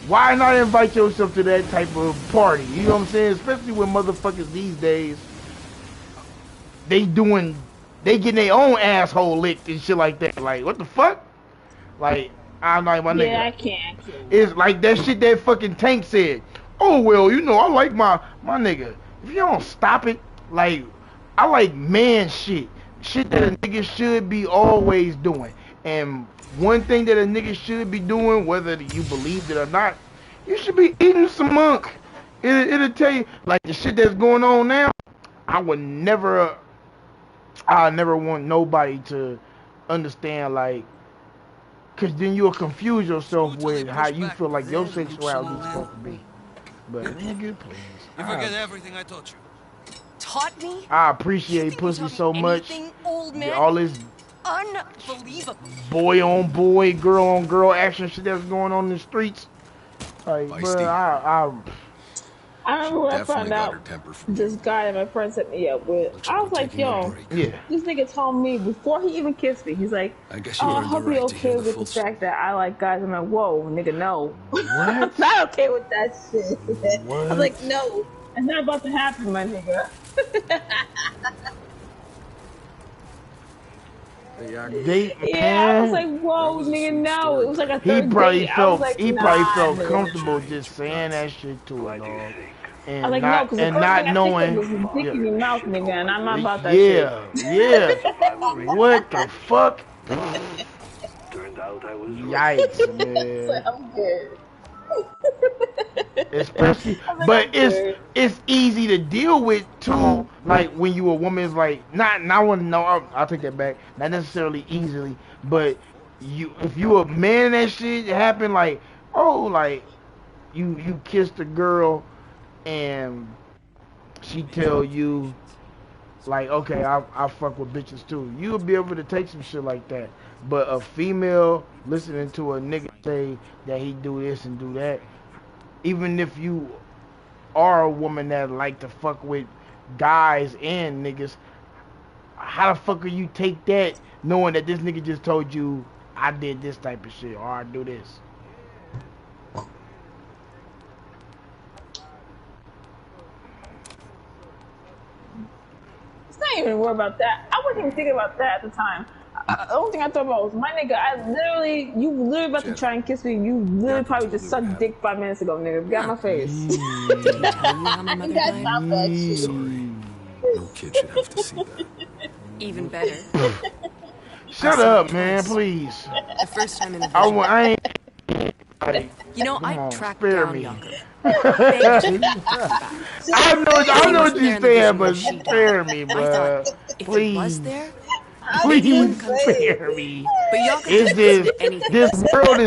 why not invite yourself to that type of party? You know what I'm saying? Especially with motherfuckers these days, they getting their own asshole licked and shit like that. Like, what the fuck? Like, I'm like, my nigga. Yeah, I can't. It's like that shit that fucking Tank said. Oh, well, you know, I like my nigga. If you don't stop it, like, I like man shit. Shit that a nigga should be always doing. And one thing that a nigga should be doing, whether you believe it or not, you should be eating some monk. It'll tell you, like, the shit that's going on now, I never want nobody to understand, like, because then you'll confuse yourself with how you feel like your sexuality is supposed to be. But, nigga, please. You forget everything I taught you. Taught me? I appreciate pussy so much. Old man? All this unbelievable boy on boy, girl on girl action shit that's going on in the streets. Like, bro, I remember when I found out this guy that my friend set me up with. I was like, yo, this nigga told me before he even kissed me, he's like, I hope you're okay with the fact that I like guys. I'm like, whoa, nigga, no. I'm not okay with that shit. What? I'm like, no, it's not about to happen, my nigga. I was like, whoa, nigga, no. It was like a third date. He probably felt comfortable just saying that shit to her, dog. And I was like, no, because the not knowing. Was dick in your mouth, nigga, and I'm not about that shit. Yeah. What the fuck? Yikes, man. I'm good. Especially, but it's easy to deal with too. Like when you a woman, is like I'll take that back. Not necessarily easily, but if you a man, that shit happen. Like, oh, like you kissed a girl and she tell you, like, okay, I fuck with bitches too. You'll be able to take some shit like that. But a female listening to a nigga say that he do this and do that, even if you are a woman that like to fuck with guys and niggas, how the fuck will you take that knowing that this nigga just told you I did this type of shit or I do this? It's not even worry about that. I wasn't even thinking about that at the time. The only thing I thought about was, my nigga, you literally about to try and kiss me. You literally probably just sucked dick 5 minutes ago, nigga. Got my face. That's not that shit. Sorry. No kid should have to see that. Even better. Shut up, man, please. The first time in a I tracked down Younger. I know what you're saying, but spare me, bro. Please. Please spare me. This world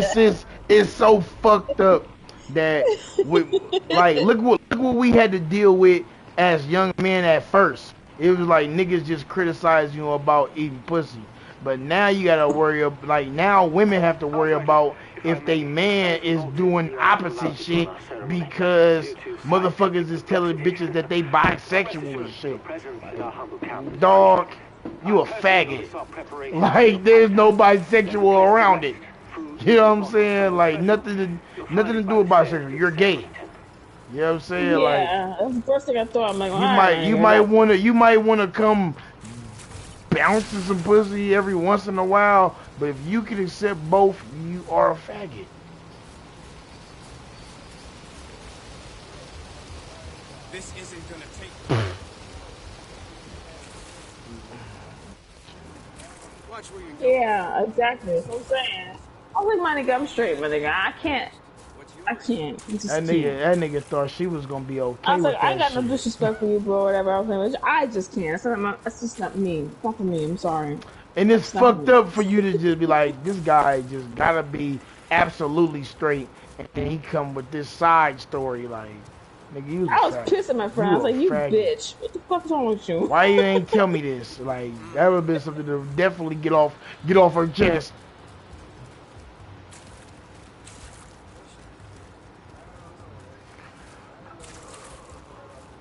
is so fucked up that look what we had to deal with as young men at first. It was like niggas just criticize you about eating pussy. But now you gotta worry now women have to worry about if they man is doing opposite shit because motherfuckers is telling bitches that they bisexual and shit. Dog, you a faggot. Like, there's no bisexual around it. You know what I'm saying? Like, nothing to do with bisexual. You're gay. You know what I'm saying? Yeah, that's the first thing I thought. I'm like, you might wanna come bouncing some pussy every once in a while, but if you can accept both, you are a faggot. This isn't gonna take. Watch where you're going. Yeah, exactly. That's what I'm saying. I was like, my nigga, I'm straight, my nigga. I can't. That nigga thought she was gonna be okay. I was like, with that I got shit. no disrespect for you, bro. Whatever. I just can't. That's just not me. It's not for me. I'm sorry. And it's fucked up for you to just be like, this guy just gotta be absolutely straight, and then he come with this side story, like, Nigga, you was I was pissed at my friend. I was like, you faggot. bitch. What the fuck is wrong with you? Why you ain't tell me this? Like, that would have been something to definitely get off her chest.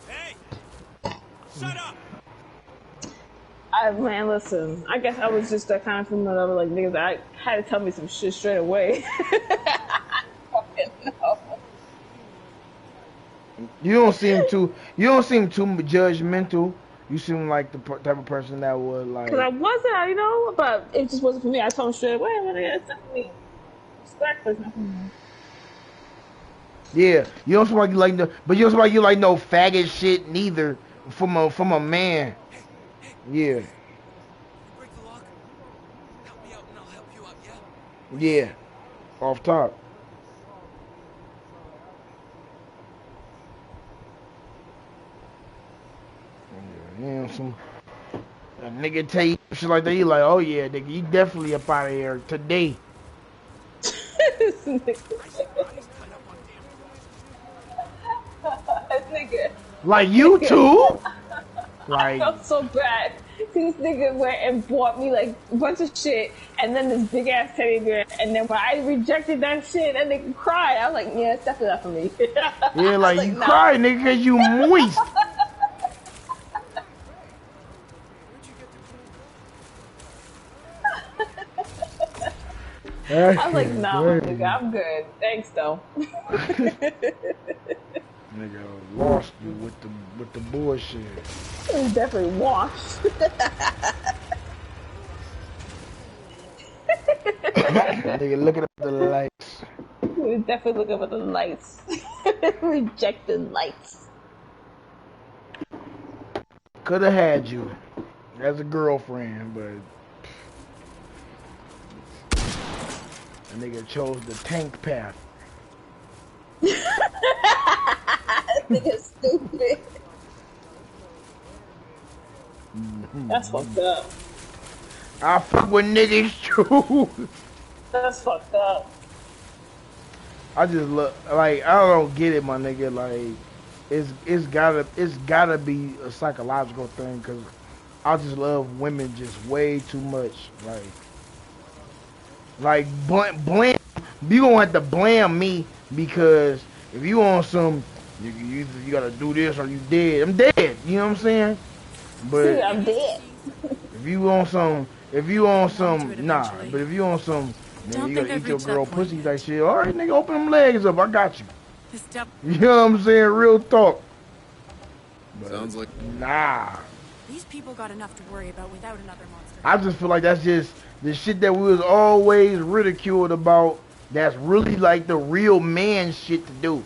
Hey! Shut up! Man, listen. I guess I was just that kind of female that was like, niggas, I had to tell me some shit straight away. Fucking no. You don't seem too judgmental. You seem like the type of person that would like. Cause I wasn't, you know, but it just wasn't for me. I told him straight away. I'm like, it's not for me. Respect, but it's not for me. Yeah, you don't seem like you like but you don't seem like you like no faggot shit neither from a man. Yeah. Break the lock. Help me out and I'll help you out, yeah? Yeah. Off top. Yeah, a nigga tell you shit like that, you like, oh yeah, nigga, you definitely up out of here today. Nigga. Like you too? Like, I felt so bad. This nigga went and bought me like a bunch of shit, and then this big ass teddy bear, and then when I rejected that shit, that nigga cried. I was like, yeah, it's definitely not for me. Yeah, like you cried, nigga, cause you moist. I was like, nah, nigga, I'm good. Thanks, though. Nigga lost you with the bullshit. It was definitely washed. Nigga looking at the lights. We was definitely looking at the lights. Rejecting lights. Could have had you as a girlfriend, but a nigga chose the tank path. Nigga stupid. That's fucked up. I fuck with niggas too. That's fucked up. I just look like I don't get it, my nigga. Like it's gotta be a psychological thing, cause I just love women just way too much. Like blame. You gonna have to blame me because if you on some, you gotta do this or you dead. I'm dead. You know what I'm saying? But see, I'm dead. if you on some, nah. But if you on some, man, you gotta eat your girl pussy like shit. All right, nigga, open them legs up. I got you. You know what I'm saying? Real talk. But sounds like nah. These people got enough to worry about without another monster. I just feel like that's just the shit that we was always ridiculed about. That's really like the real man shit to do.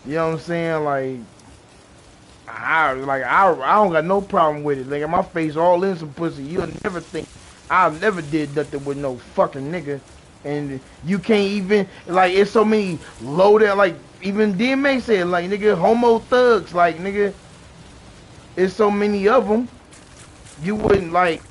You know what I'm saying? Like I don't got no problem with it. Like my face all in some pussy. You'll never think I never did nothing with no fucking nigga. And you can't even, like, it's so many loaded, like, even DMA said, like, nigga, homo thugs, like, nigga, it's so many of them, you wouldn't, like,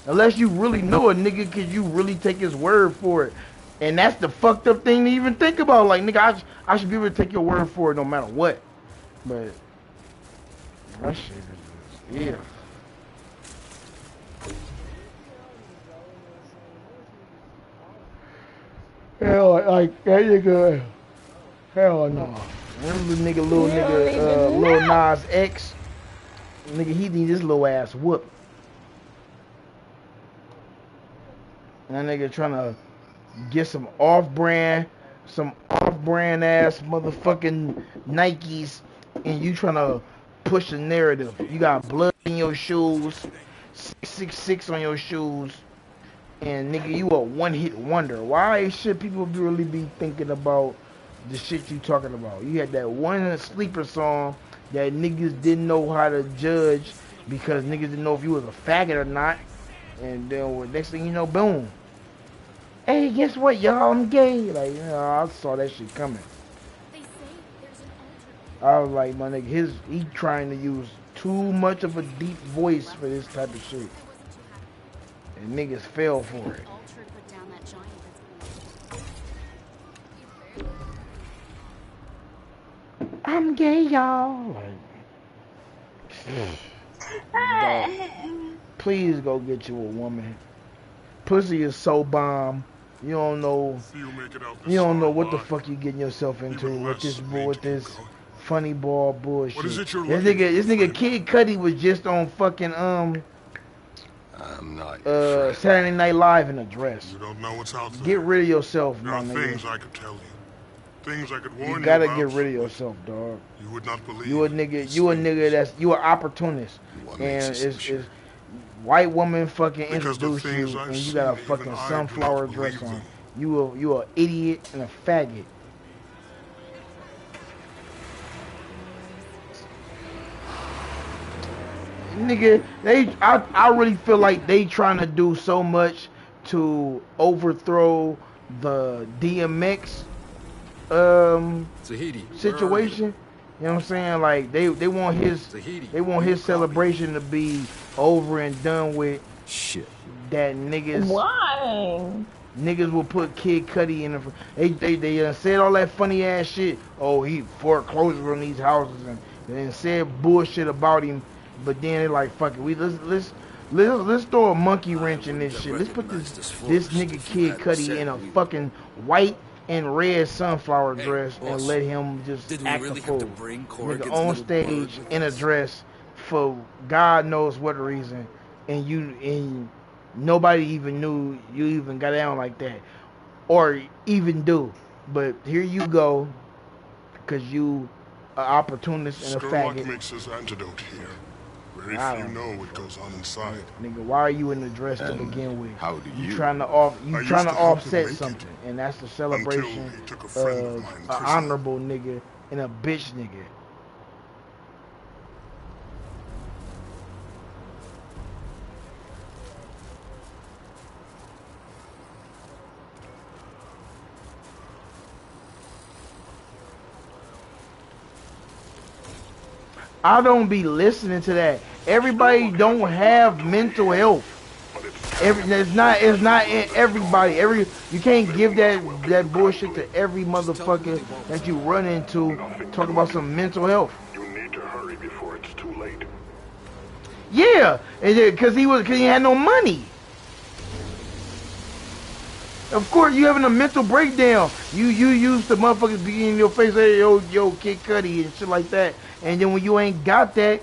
unless you really know a nigga, could you really take his word for it? And that's the fucked up thing to even think about, like, nigga, I should be able to take your word for it no matter what. But that shit is just, yeah. Hell, like that nigga, hell no. Remember the nigga, Lil Nas X? Nigga, he need his little ass whooped. That nigga trying to get some off-brand ass motherfucking Nikes, and you trying to push the narrative. You got blood in your shoes, 666 on your shoes. And nigga, you a one-hit wonder. Why should people really be thinking about the shit you talking about? You had that one sleeper song that niggas didn't know how to judge because niggas didn't know if you was a faggot or not. And then next thing you know, boom. Hey, guess what, y'all? I'm gay. Like, you know, I saw that shit coming. I was like, my nigga, he trying to use too much of a deep voice for this type of shit. And niggas fell for it. I I'm gay, y'all. Like, please go get you a woman. Pussy is so bomb. You don't know. You don't know what the fuck you getting yourself into with this funny ball bullshit. What is it you're this nigga Kid Cudi was just on fucking I'm not Saturday Night Live in a dress. You don't know what's out there. Get rid of yourself, there my are nigga. things I could tell you. Things I could warn you. You gotta about. get rid of yourself, dog. You would not believe. You a nigga that's you an opportunist. And it's white woman fucking introduced you and you got a fucking sunflower dress on. You a idiot and a faggot. Nigga, I really feel like they trying to do so much to overthrow the DMX situation. You know what I'm saying? Like they want his celebration to be over and done with. Shit. That niggas. Why? Niggas will put Kid Cudi in the. They said all that funny ass shit. Oh, he foreclosed on these houses and said bullshit about him. But then they like, fuck it. Let's throw a monkey wrench in this shit. Let's put this nigga Kid Cudi in a fucking white and red sunflower dress and let him just act a fool. Nigga on stage in a dress for God knows what reason, and nobody even knew you even got down like that, or even do. But here you go, cause you an opportunist and a faggot. Skurlock makes his antidote here. Very few know what goes on inside. Nigga, why are you in the dress to begin with? How do you? Trying to offset something, and that's the celebration of an honorable nigga and a bitch nigga. I don't be listening to that. Everybody don't have mental health. It's not in everybody. You can't give that bullshit to every motherfucker that you run into. Talk about some mental health. You need to hurry before it's too late. Yeah, because he had no money. Of course, you having a mental breakdown. You used to motherfuckers be in your face, hey, yo, Kid Cudi and shit like that. And then when you ain't got that,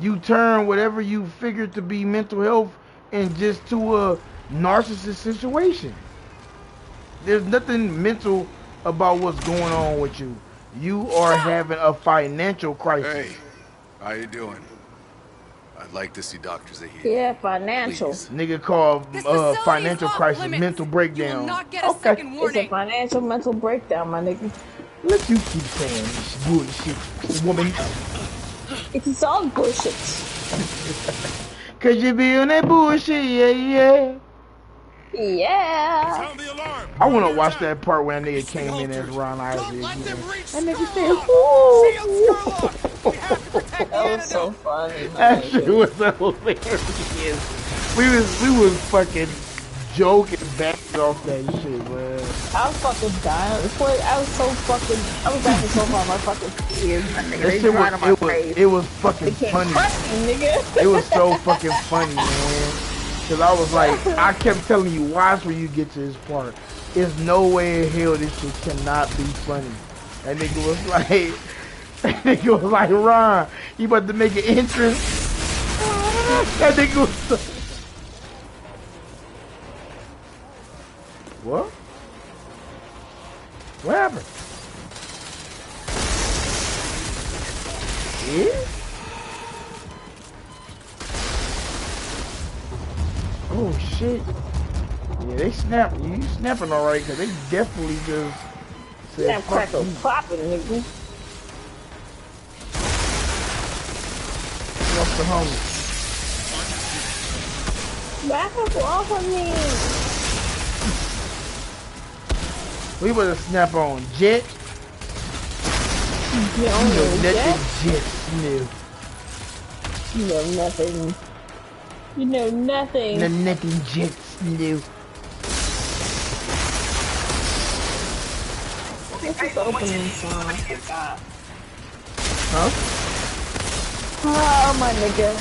you turn whatever you figure to be mental health and just to a narcissist situation. There's nothing mental about what's going on with you. You are having a financial crisis. Hey, how you doing? I'd like to see Dr. Zahir. Yeah, financial. Please. Nigga called financial crisis mental breakdown. Okay. It's a financial mental breakdown, my nigga. Let you keep saying this bullshit, woman. It's all bullshit. Cause you be on that bullshit, yeah. Yeah. I wanna watch that part when that nigga came in as Ron Isley. That nigga said, that was so funny. That shit was hilarious. We was fucking joking back off that shit, man. I was fucking dying. I was laughing so hard my fucking ears. That shit it was fucking funny. It was so fucking funny, man. Cause I was like, I kept telling you, watch when you get to this part. There's no way in hell this shit cannot be funny. That nigga was like, Ron, you about to make an entrance? That nigga was so... What? What happened? Yeah? Oh shit. Yeah, they snap. You snapping alright, cause they definitely just said snap, crackle, popping, nigga. What's the homie? Back up off of me. We better snap on Jet. You know nothing, Jet Sniff. You know nothing. You know nothing. No nothing, Jet Sniff. What's this opening song? Huh? Oh, my nigga.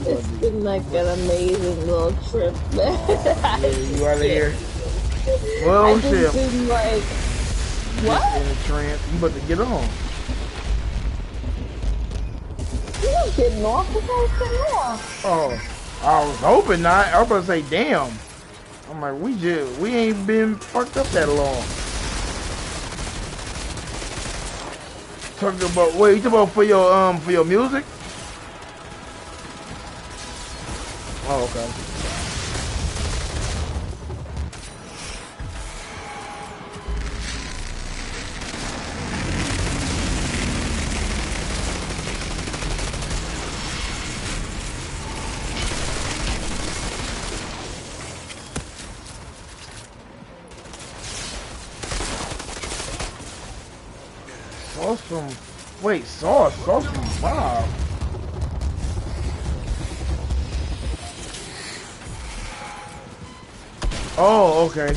It's been like an amazing little trip, man. Yeah, you out of here. Well, I just been like, what? In a trance. You about to get on. You was getting off? I was getting off. Oh, I was hoping not. I was about to say, damn. I'm like, we ain't been fucked up that long. Talking about, wait, you talking about for your music? Oh, okay. Sauce from, wait, sauce from Bob. Oh, okay.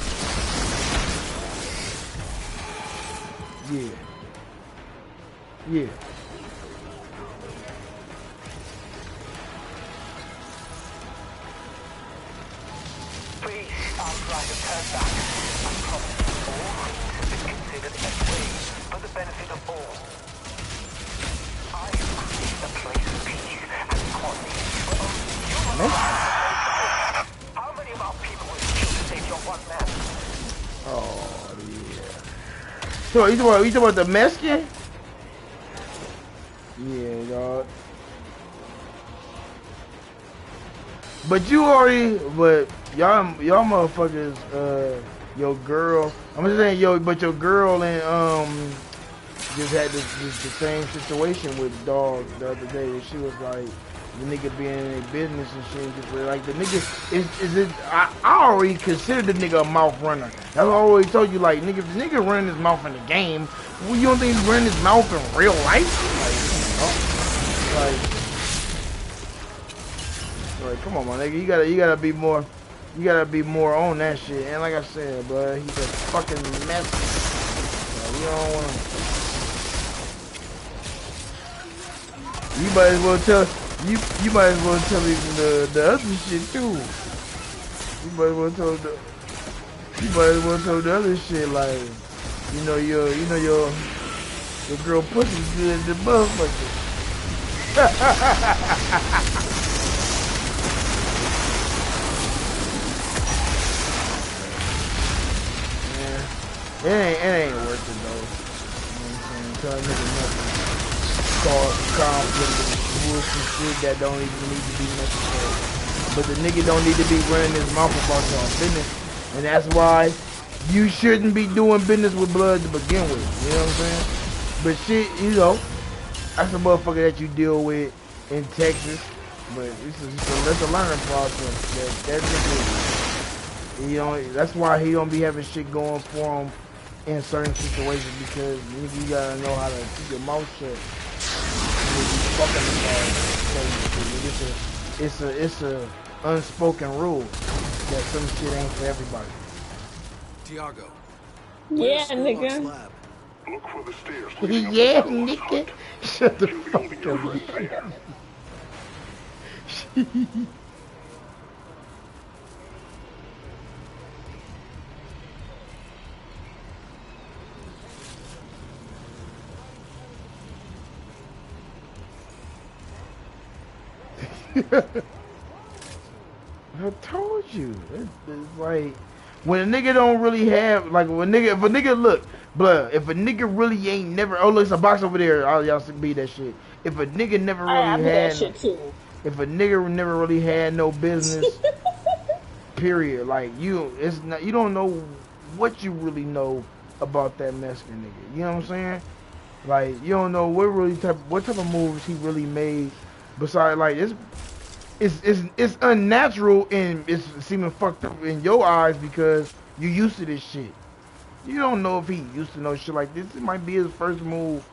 Yeah. Yeah. Please, I'll try to turn back. I promise all things have been considered as ways for the benefit of all. I have created a place of peace and equality for only human lives. How many of our people will kill to save your one man? Oh, yeah. So, you talking about the Mexican? Yeah, dog. But y'all motherfuckers, your girl, I'm just saying, but your girl and, just had the same situation with dog the other day where she was like, the nigga being in their business and shit, just like the nigga, I already considered the nigga a mouth runner. That's what I always told you, like, nigga, if the nigga running his mouth in the game, well, you don't think he's running his mouth in real life? Like, come on, my nigga, you gotta be more on that shit. And like I said, bro, he's a fucking mess. So you don't wanna. You might as well tell me the other shit too. You might as well tell the other shit, like, your girl pussy's good as the motherfucker. Yeah, it ain't worth it though. You know what I'm saying? Tell a nigga nothing. Cause conflict and bullshit shit that don't even need to be necessary. But the nigga don't need to be running his mouth about your business. And that's why you shouldn't be doing business with blood to begin with. You know what I'm saying? But shit, that's a motherfucker that you deal with in Texas. But it's a learning process. That nigga, that's why he don't be having shit going for him in certain situations, because you gotta know how to keep your mouth shut. It's a unspoken rule that some shit ain't for everybody. Tiago. Yeah, nigga. Look for the stairs. Yeah, nigga. Shut the fuck up. I told you. It's like when a nigga don't really have, like, if a nigga look, blood, if a nigga really ain't never, oh look, it's a box over there, all y'all see be that shit. If a nigga never really had, that shit too. If a nigga never really had no business, period, like, you don't know what you really know about that Mexican nigga. You know what I'm saying? Like, you don't know what type of moves he really made. Besides, like, it's unnatural and it's seeming fucked up in your eyes because you used to this shit. You don't know if he used to know shit like this. It might be his first move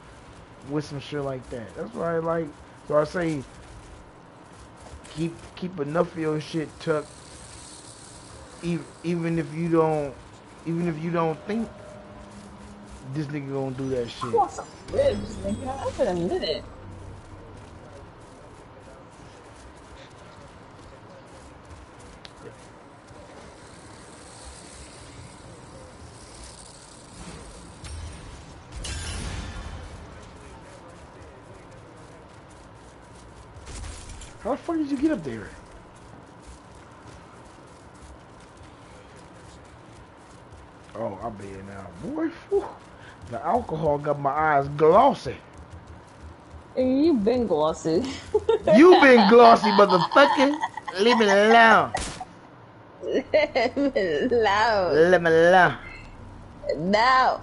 with some shit like that. That's why so I say keep enough of your shit tucked, even if you don't think This nigga gonna do that I shit. want some ribs, nigga. I've been a minute. How the fuck did you get up there? Oh, I'm being now. Boy, whew. The alcohol got my eyes glossy. You been glossy. You been glossy, motherfucker. Leave me alone. Loud. Leave me alone. No.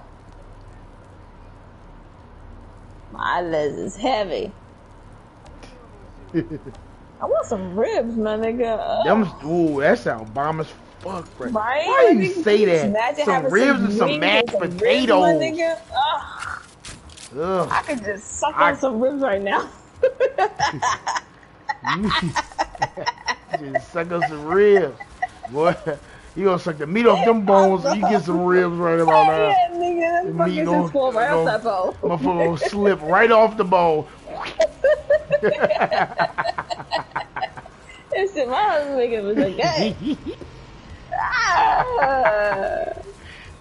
My eyelids is heavy. I want some ribs, my nigga. Ooh, that sound bomb as fuck, right? Right? Why you Nigga, say can you that? imagine Some having ribs and some wings mashed some ribs, potatoes. my nigga? Ugh. I could just suck on some ribs right now. Just suck on some ribs. Boy, you gonna suck the meat off them bones and you get some ribs right about now. Yeah, nigga, that fucking just fall right off that bone. Motherfucker gonna slip right off the bone. This shit, my husband making was like, hey.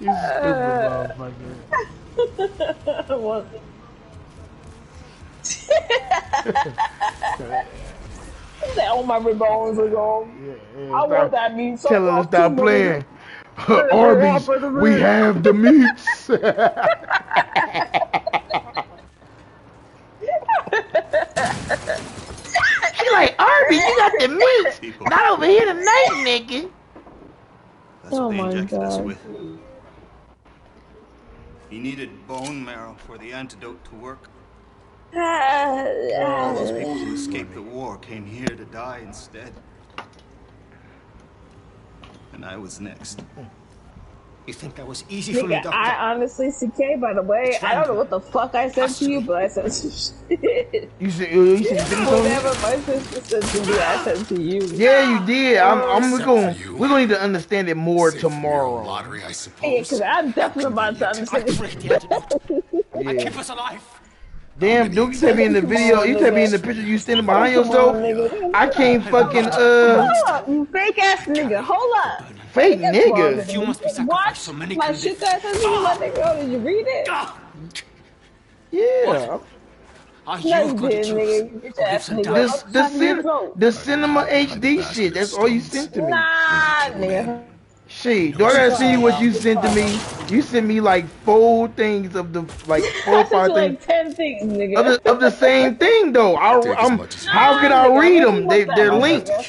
You stupid motherfucker. All my rib bones are gone. Yeah, I want that meat. So tell her to stop playing. Arby's, we have the meats. She like, Arby's, you got the meats. Not over here tonight, nigga. Oh my God. He needed bone marrow for the antidote to work. All All those people who escaped the war came here to die instead. And I was next. You think that was easy for me, Nigga, Doctor? I honestly, CK, by the way, I don't know what the fuck I said to you, but I said some shit. You said whatever my sister said to me, I said to you. Yeah, you did. We're gonna need to understand it more tomorrow. Lottery, I suppose. Yeah, because I'm definitely about to understand Yeah. Keep us alive. Damn, Duke, you take me in the video. You take me in the picture. You standing behind yourself. I can't fucking Hold up, you fake ass nigga. Hold up. Fake nigga. You must be sacrificed so many My shit that I sent you, my nigga. Did you read it? Yeah. Are No, you you going to didn't, choose? nigga. Bitch ass nigga. The cinema HD shit. That's all you sent to me. Nah, nigga. Shit, do I gotta see what you sent to me? You sent me like 4 things of the 4 or 5 things. Like 10 things, nigga. Of the same thing though. How can I read them? They're linked. I'm not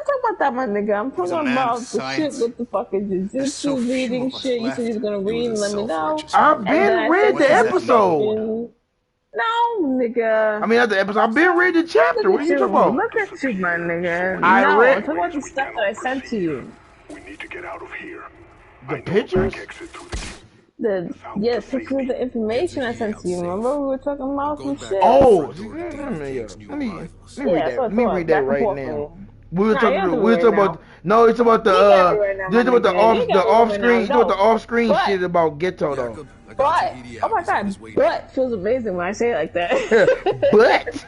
talking about that, my nigga. I'm talking about the shit with the fucking jujutsu reading shit. You said you was gonna read and let me know. I've been read the episode. No, nigga. I mean, not the episode. I've been read the chapter. What are you talking about? Look at you, my nigga. I read. I'm talking about the stuff that I sent to you. We need to get out of here. The pictures? Yes, pictures of the information I sent to you. Remember we were talking about some shit? Oh, let me read that right now. We were talking about no, it's about the off-screen. It's about the off-screen shit about Ghetto though. But oh my God, but feels amazing when I say it like that. But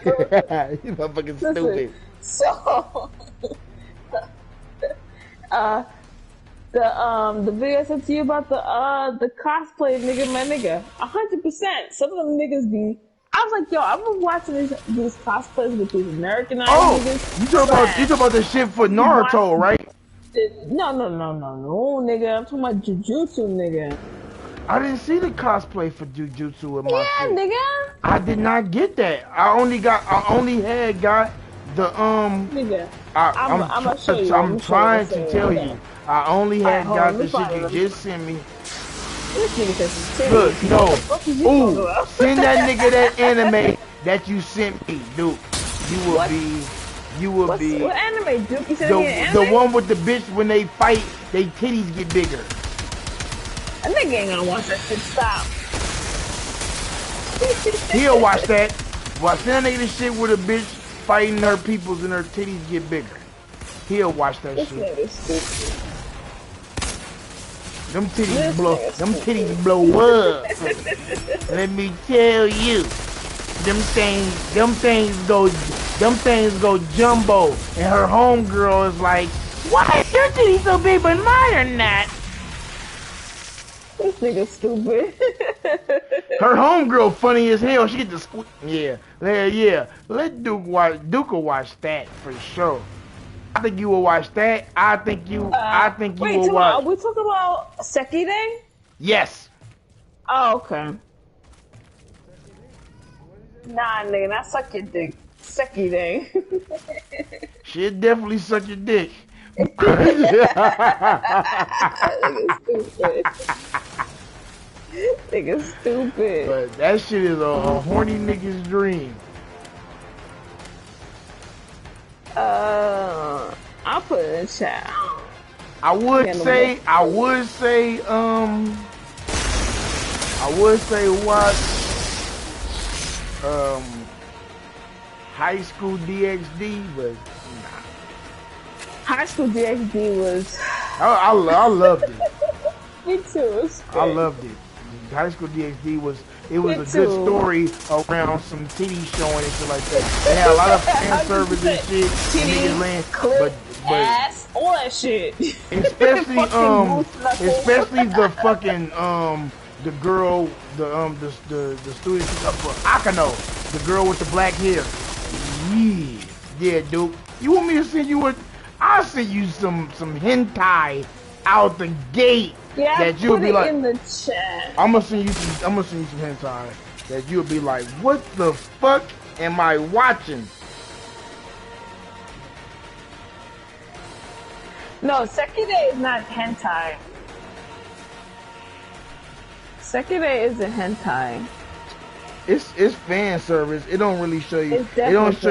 you motherfucking stupid. So the video I sent to you about the cosplay nigga, my nigga, 100%. Some of them niggas be. I was like, yo, I've been watching these cosplays with these Americanized niggas. You talking about the shit for Naruto, right? No, nigga. I'm talking about Jujutsu, nigga. I didn't see the cosplay for Jujutsu in my shit. Nigga. I did not get that. I only had got the Nigga. I'm trying to tell you. I only had got the shit you just sent me. This nigga says look, no. Ooh, send that nigga that anime that you sent me, Duke. You will be. What anime, Duke? You sent me an the anime? one with the bitch when they fight, they titties get bigger. A nigga ain't gonna watch that shit. Stop. He'll watch that. Watch that nigga the shit with a bitch fighting her peoples and her titties get bigger. He'll watch that shit. This nigga's stupid. Them titties blow up. Let me tell you. Them things go jumbo. And her homegirl is like, why is your titties so big but mine are not? This nigga's stupid. Her homegirl funny as hell. She get the squeak. Yeah. Let Duke will watch that for sure. I think you will watch that. I think you will watch. Are we talking about Sekide? Yes. Oh, okay. Nah, nigga, not suck your dick. Sekide. She'll definitely suck your dick. Nigga stupid. But that shit is a horny nigga's dream. I'll put it in the chat. I would say watch High School DxD, but nah. High School DxD was. I loved it. Me too. I loved it. High School DxD was a good story around some titty showing and shit like that. They had a lot of fan service and shit. Titties, land, clip, ass, all that shit. Especially the fucking the girl, the student for Akano, the girl with the black hair. Yeah, dude. You want me to send you I'll send you some hentai out the gate. Yeah, that you'll be like in the chat. I'm gonna send you some hentai that you'll be like, what the fuck am I watching? No, Sekide is not hentai. Sekide isn't hentai. It's fan service. It don't really show you. It don't show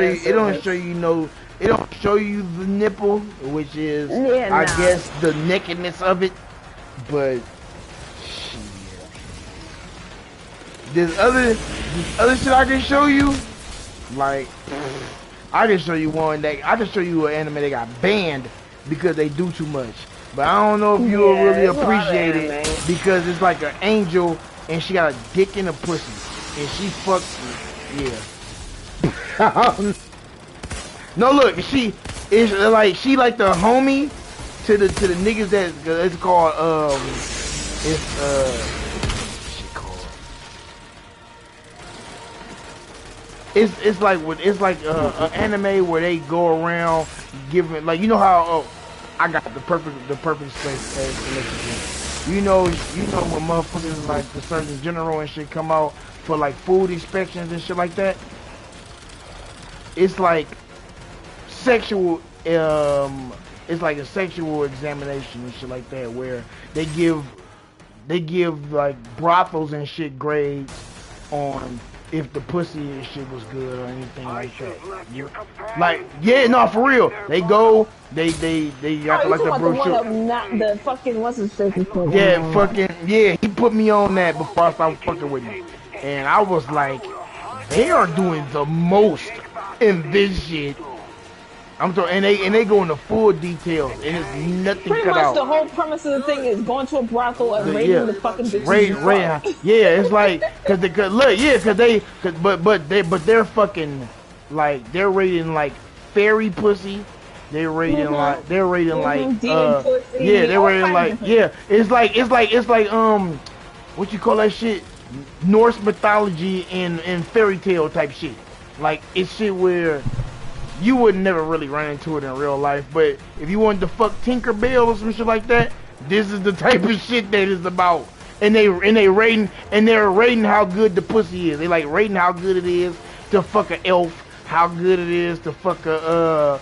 you the nipple, which is I guess the nakedness of it. But shit. There's other shit I can show you. Like I can show you an anime that got banned because they do too much. But I don't know if you'll really appreciate it because it's like an angel and she got a dick in a pussy and she fucks. Yeah. No, look, she like the homie to the niggas that it's called it's like an anime where they go around giving, like, you know how I got the perfect selection. You know when motherfuckers like the Surgeon General and shit come out for like food inspections and shit like that. It's like sexual it's like a sexual examination and shit like that, where they give like brothels and shit grades on if the pussy and shit was good or anything like that. For real. They go, they got like the brochure. The fucking what's his face? He put me on that before I started fucking with him, and I was like, they are doing the most in this shit. I'm talking, and they go into full details, and it's nothing pretty cut much out. The whole premise of the thing is going to a brothel and raiding the fucking bitches. It's like, but they're fucking, like, they're raiding like fairy pussy. They're raiding like demon pussy. They're raiding like It's like what you call that shit? Norse mythology and fairy tale type shit. Like, it's shit where you would never really run into it in real life, but if you wanted to fuck Tinkerbell or some shit like that, this is the type of shit that it's about. And they're rating how good the pussy is. They like rating how good it is to fuck an elf, how good it is to fuck a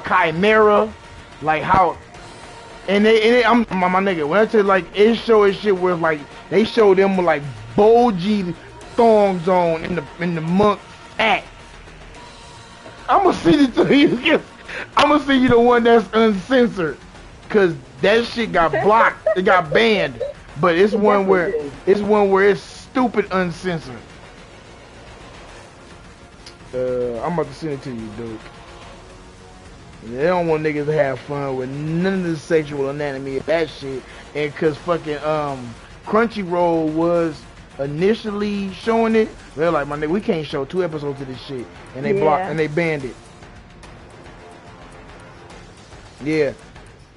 chimera, like how. And I'm my nigga. When I tell you, like, it shows shit where like they show them with like bulgy thongs on in the monk act. I'm gonna send it to you. I'm gonna send you the one that's uncensored, cause that shit got blocked. It got banned. But it's one where it's stupid uncensored. I'm about to send it to you, dude. They don't want niggas to have fun with none of the sexual anatomy of that shit. And cause fucking Crunchyroll was initially showing it, they're like, my nigga, we can't show 2 episodes of this shit, and they blocked and they banned it. Yeah,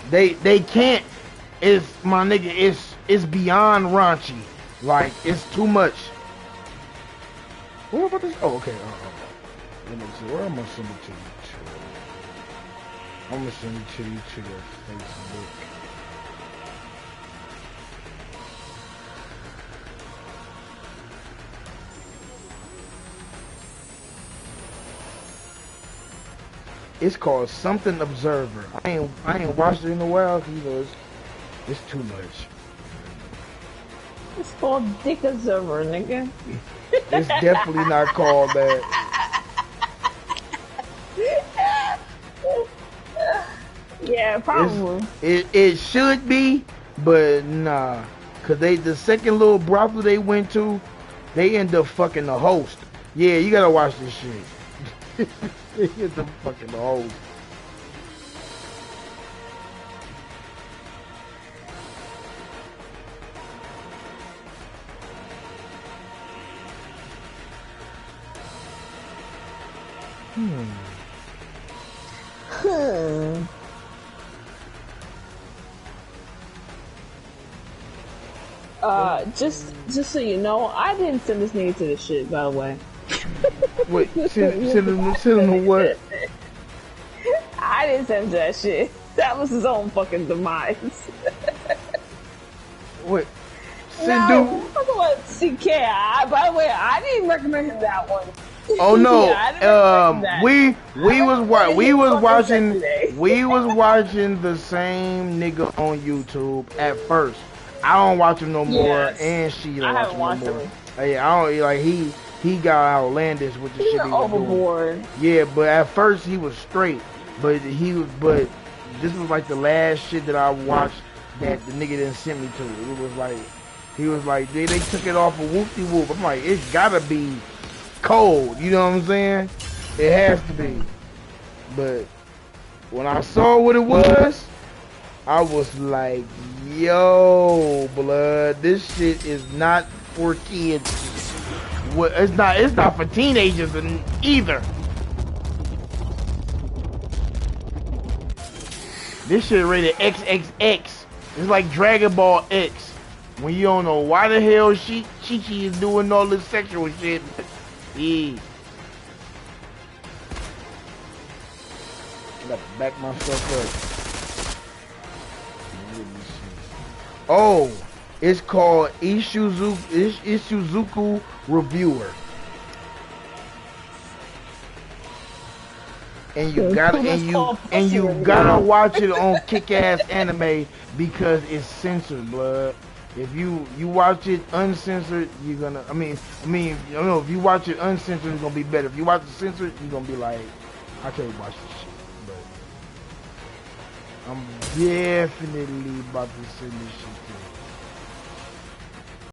they can't. It's my nigga. It's beyond raunchy. Like it's too much. What about this? Oh, okay. Let me see. Where am I gonna send it to you? I'm gonna send it to you to your Facebook. It's called Something Observer. I ain't watched it in a while because it's too much. It's called Dick Observer, nigga. It's definitely not called that. Yeah, probably. It should be, but nah. Cause the second little brothel they went to, they end up fucking the host. Yeah, you gotta watch this shit. They end up fucking the host. Just so you know, I didn't send this nigga to this shit, by the way. Wait, send him to what? I didn't send him to that shit. That was his own fucking demise. What? No, talk about CK. By the way, I didn't recommend him that one. Oh no! Yeah, we was watching the same nigga on YouTube at first. I don't watch him no more, and she don't watch him no more. Yeah, I don't like he got outlandish with the shit he was overboard. doing. Yeah, but at first he was straight, but this was like the last shit that I watched that the nigga didn't send me to. It was like he was like they took it off of Whoopty Whoop. I'm like, it's gotta be cold, you know what I'm saying? It has to be. But when I saw what it was, I was like, yo, blood, this shit is not for kids. What? It's not for teenagers either. This shit rated XXX. It's like Dragon Ball X. When you don't know why the hell Chi-Chi is doing all this sexual shit. Yeah. I got to back myself up. Oh, it's called Ishizuku Reviewer. And you gotta watch it on Kick-Ass Anime because it's censored, blood. If you watch it uncensored, you're gonna. I mean, I don't know. If you watch it uncensored, it's gonna be better. If you watch it censored, you're gonna be like, I can't watch this shit. But I'm definitely about to send this shit to you.